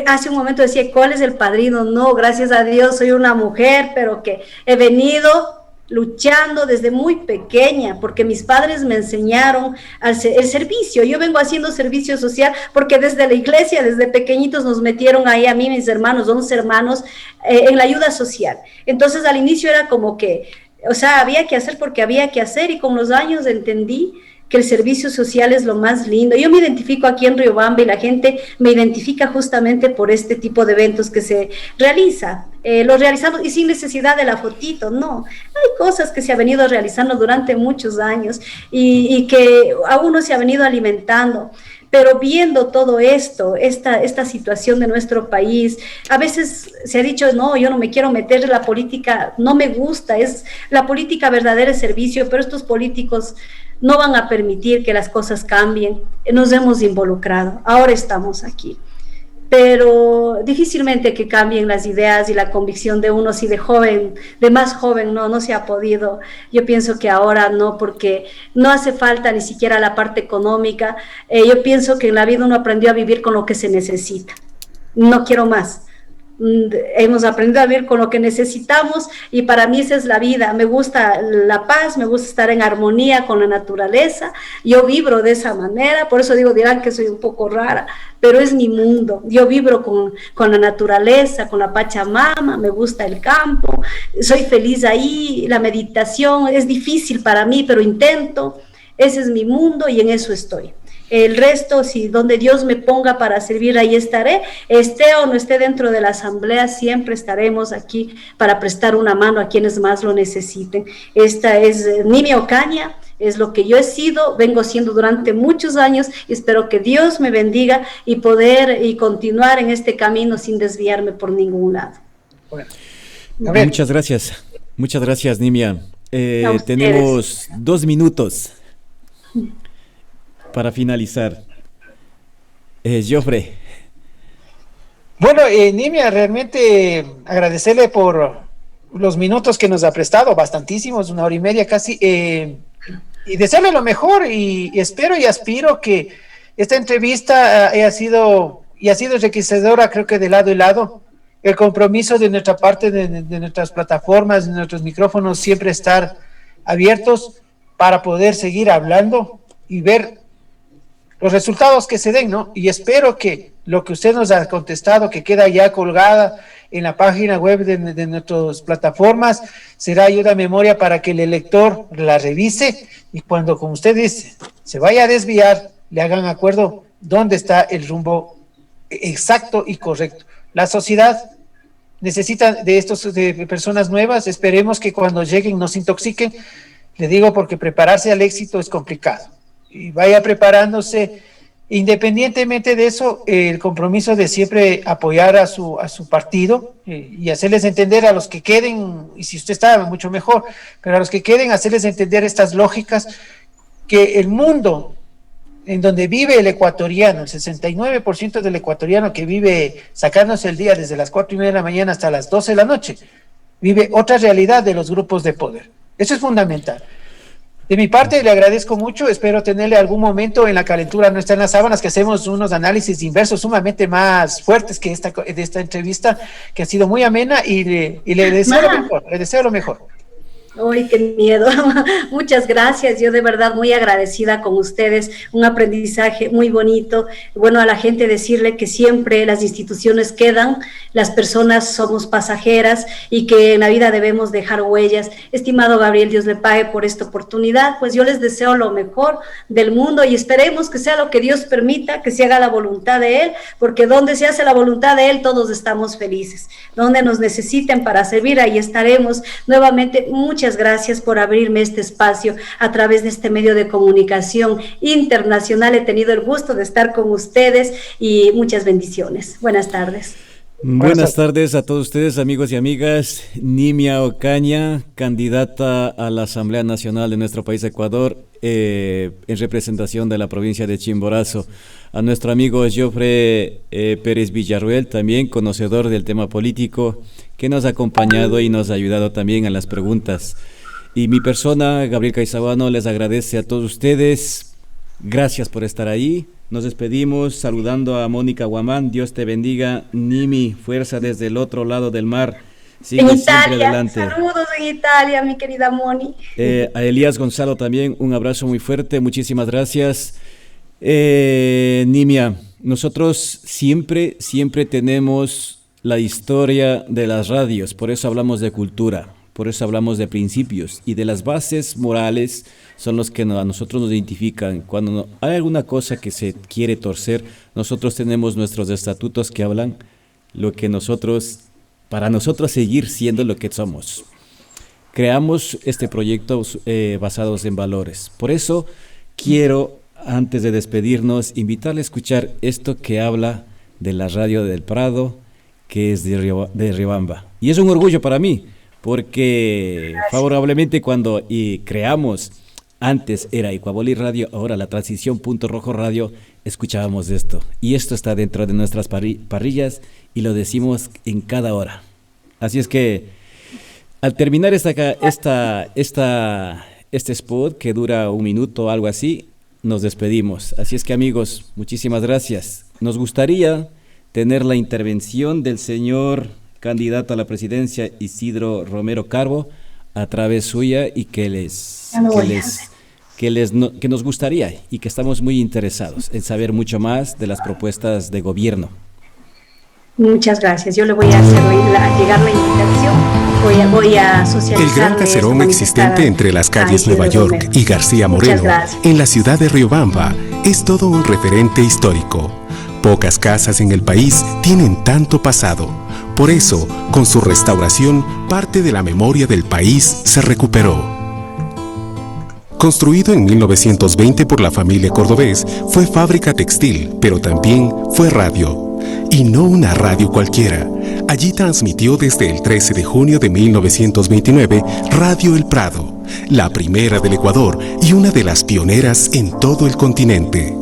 Hace un momento decía, ¿cuál es el padrino? No, gracias a Dios soy una mujer, pero que he venido luchando desde muy pequeña, porque mis padres me enseñaron el servicio. Yo vengo haciendo servicio social porque desde la iglesia, desde pequeñitos nos metieron ahí a mí, mis hermanos, 11 hermanos, en la ayuda social. Entonces al inicio era como que, o sea, había que hacer porque había que hacer, y con los años entendí que el servicio social es lo más lindo. Yo me identifico aquí en Riobamba y la gente me identifica justamente por este tipo de eventos que se realiza. Lo realizamos y sin necesidad de la fotito, no. Hay cosas que se ha venido realizando durante muchos años y que aún no se ha venido alimentando. Pero viendo todo esto, esta situación de nuestro país, a veces se ha dicho, no, yo no me quiero meter en la política, no me gusta, es la política verdadera servicio, pero estos políticos no van a permitir que las cosas cambien. Nos hemos involucrado, ahora estamos aquí. pero difícilmente que cambien las ideas y la convicción de uno si de más joven no se ha podido. Yo pienso que ahora no, porque no hace falta ni siquiera la parte económica. Yo pienso que en la vida uno aprendió a vivir con lo que se necesita. No quiero más. Hemos aprendido a vivir con lo que necesitamos y para mí esa es la vida. Me gusta la paz, me gusta estar en armonía con la naturaleza. Yo vibro de esa manera, por eso dirán que soy un poco rara, pero es mi mundo. Yo vibro con la naturaleza, con la Pachamama, me gusta el campo, soy feliz ahí. La meditación es difícil para mí, pero intento. Ese es mi mundo y en eso estoy. El resto, si donde Dios me ponga para servir, ahí estaré. Esté o no esté dentro de la asamblea, siempre estaremos aquí para prestar una mano a quienes más lo necesiten. Esta es Nimia Ocaña, es lo que yo he sido, vengo siendo durante muchos años y espero que Dios me bendiga y poder y continuar en este camino sin desviarme por ningún lado. Bueno, muchas gracias Nimia. Tenemos 2 minutos para finalizar. Joffre. Bueno, Nimia, realmente agradecerle por los minutos que nos ha prestado, bastantísimos, 1 hora y media casi, y desearle lo mejor y espero y aspiro que esta entrevista haya sido enriquecedora, creo que de lado y lado. El compromiso de nuestra parte, de nuestras plataformas, de nuestros micrófonos, siempre estar abiertos para poder seguir hablando y ver los resultados que se den, ¿no? Y espero que lo que usted nos ha contestado, que queda ya colgada en la página web de nuestras plataformas, será ayuda a memoria para que el lector la revise y cuando, como usted dice, se vaya a desviar, le hagan acuerdo dónde está el rumbo exacto y correcto. La sociedad necesita de personas nuevas, esperemos que cuando lleguen no se intoxiquen, le digo porque prepararse al éxito es complicado. Y vaya preparándose, independientemente de eso, el compromiso de siempre apoyar a su partido y hacerles entender a los que queden, y si usted está mucho mejor, pero a los que queden, hacerles entender estas lógicas, que el mundo en donde vive el ecuatoriano, el 69% del ecuatoriano que vive sacándose el día desde las 4:30 de la mañana hasta las 12 de la noche, vive otra realidad de los grupos de poder. Eso es fundamental. De mi parte, le agradezco mucho, espero tenerle algún momento en la calentura, no está en las sábanas, que hacemos unos análisis inversos sumamente más fuertes que de esta entrevista, que ha sido muy amena y le deseo lo mejor, le deseo lo mejor. ¡Ay, qué miedo! Muchas gracias, yo de verdad muy agradecida con ustedes, un aprendizaje muy bonito. Bueno, a la gente decirle que siempre las instituciones quedan, las personas somos pasajeras y que en la vida debemos dejar huellas. Estimado Gabriel, Dios le pague por esta oportunidad, pues yo les deseo lo mejor del mundo y esperemos que sea lo que Dios permita, que se haga la voluntad de Él, porque donde se hace la voluntad de Él todos estamos felices. Donde nos necesiten para servir, ahí estaremos. Nuevamente, muchas gracias por abrirme este espacio a través de este medio de comunicación internacional. He tenido el gusto de estar con ustedes y muchas bendiciones. Buenas tardes. Buenas tardes a todos ustedes, amigos y amigas. Nimia Ocaña, candidata a la Asamblea Nacional de nuestro país, Ecuador, en representación de la provincia de Chimborazo. A nuestro amigo Joffre Pérez Villarruel, también conocedor del tema político, que nos ha acompañado y nos ha ayudado también a las preguntas. Y mi persona, Gabriel Caizabano, les agradece a todos ustedes. Gracias por estar ahí. Nos despedimos saludando a Mónica Guamán. Dios te bendiga. Nimi, fuerza desde el otro lado del mar. Sigue en siempre Italia, adelante. saludos en Italia, mi querida Moni. A Elías Gonzalo también, un abrazo muy fuerte. Muchísimas gracias. Nimia, nosotros siempre tenemos la historia de las radios. Por eso hablamos de cultura. Por eso hablamos de principios y de las bases morales son los que a nosotros nos identifican. Cuando hay alguna cosa que se quiere torcer, nosotros tenemos nuestros estatutos que hablan lo que para nosotros seguir siendo lo que somos. Creamos este proyecto basados en valores. Por eso quiero, antes de despedirnos, invitarle a escuchar esto que habla de la radio del Prado, que es de Riobamba. Y es un orgullo para mí, porque favorablemente cuando creamos antes era Ecuaboli Radio, ahora la transición Punto Rojo Radio, escuchábamos esto. Y esto está dentro de nuestras parrillas y lo decimos en cada hora. Así es que al terminar este spot que dura 1 minuto o algo así, nos despedimos. Así es que, amigos, muchísimas gracias. Nos gustaría tener la intervención del señor candidato a la presidencia Isidro Romero Carbo a través suya y que nos gustaría y que estamos muy interesados en saber mucho más de las propuestas de gobierno. Muchas gracias. Yo le voy a hacer llegar la invitación. Voy a socializar. El gran caserón existente entre las calles Nueva York y García Moreno, en la ciudad de Riobamba, es todo un referente histórico. Pocas casas en el país tienen tanto pasado. Por eso, con su restauración, parte de la memoria del país se recuperó. Construido en 1920 por la familia Cordobés, fue fábrica textil, pero también fue radio. Y no una radio cualquiera. Allí transmitió desde el 13 de junio de 1929 Radio El Prado, la primera del Ecuador y una de las pioneras en todo el continente.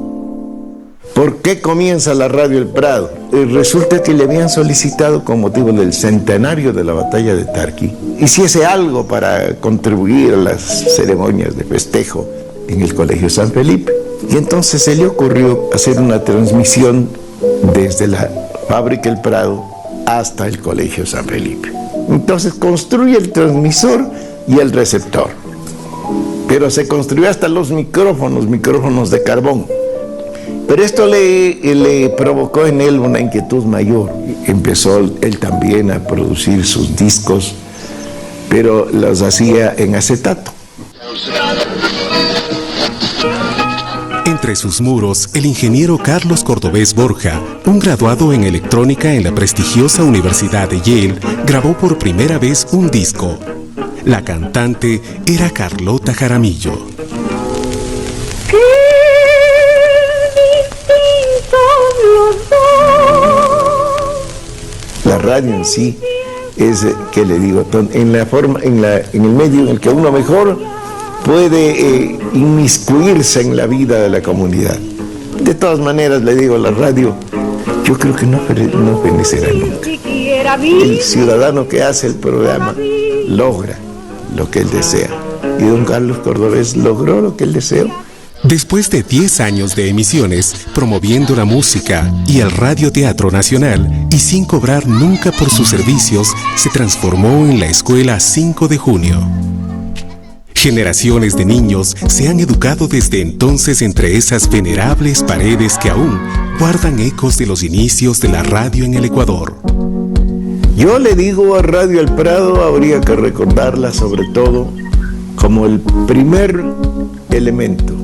¿Por qué comienza la Radio El Prado? Resulta que le habían solicitado con motivo del centenario de la batalla de Tarqui hiciese algo para contribuir a las ceremonias de festejo en el Colegio San Felipe. Y entonces se le ocurrió hacer una transmisión desde la fábrica El Prado hasta el Colegio San Felipe. Entonces construye el transmisor y el receptor. Pero se construyó hasta los micrófonos de carbón. Pero esto le provocó en él una inquietud mayor. Empezó él también a producir sus discos, pero los hacía en acetato. Entre sus muros, el ingeniero Carlos Cordobés Borja, un graduado en electrónica en la prestigiosa Universidad de Yale, grabó por primera vez un disco. La cantante era Carlota Jaramillo. La radio en sí es, ¿qué le digo? En el medio en el que uno mejor puede inmiscuirse en la vida de la comunidad. De todas maneras, le digo, la radio, yo creo que no perecerá nunca. El ciudadano que hace el programa logra lo que él desea. Y don Carlos Cordobés logró lo que él deseó. Después de 10 años de emisiones, promoviendo la música y el radioteatro nacional, y sin cobrar nunca por sus servicios, se transformó en la Escuela 5 de Junio. Generaciones de niños se han educado desde entonces entre esas venerables paredes que aún guardan ecos de los inicios de la radio en el Ecuador. Yo le digo a Radio El Prado, habría que recordarla sobre todo como el primer elemento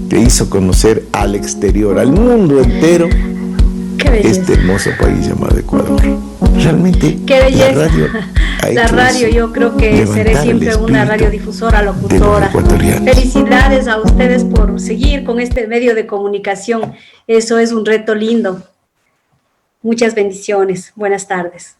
que hizo conocer al exterior, al mundo entero, este hermoso país llamado Ecuador. Realmente, qué belleza. La radio yo creo que seré siempre una radiodifusora, locutora. Felicidades a ustedes por seguir con este medio de comunicación. Eso es un reto lindo. Muchas bendiciones. Buenas tardes.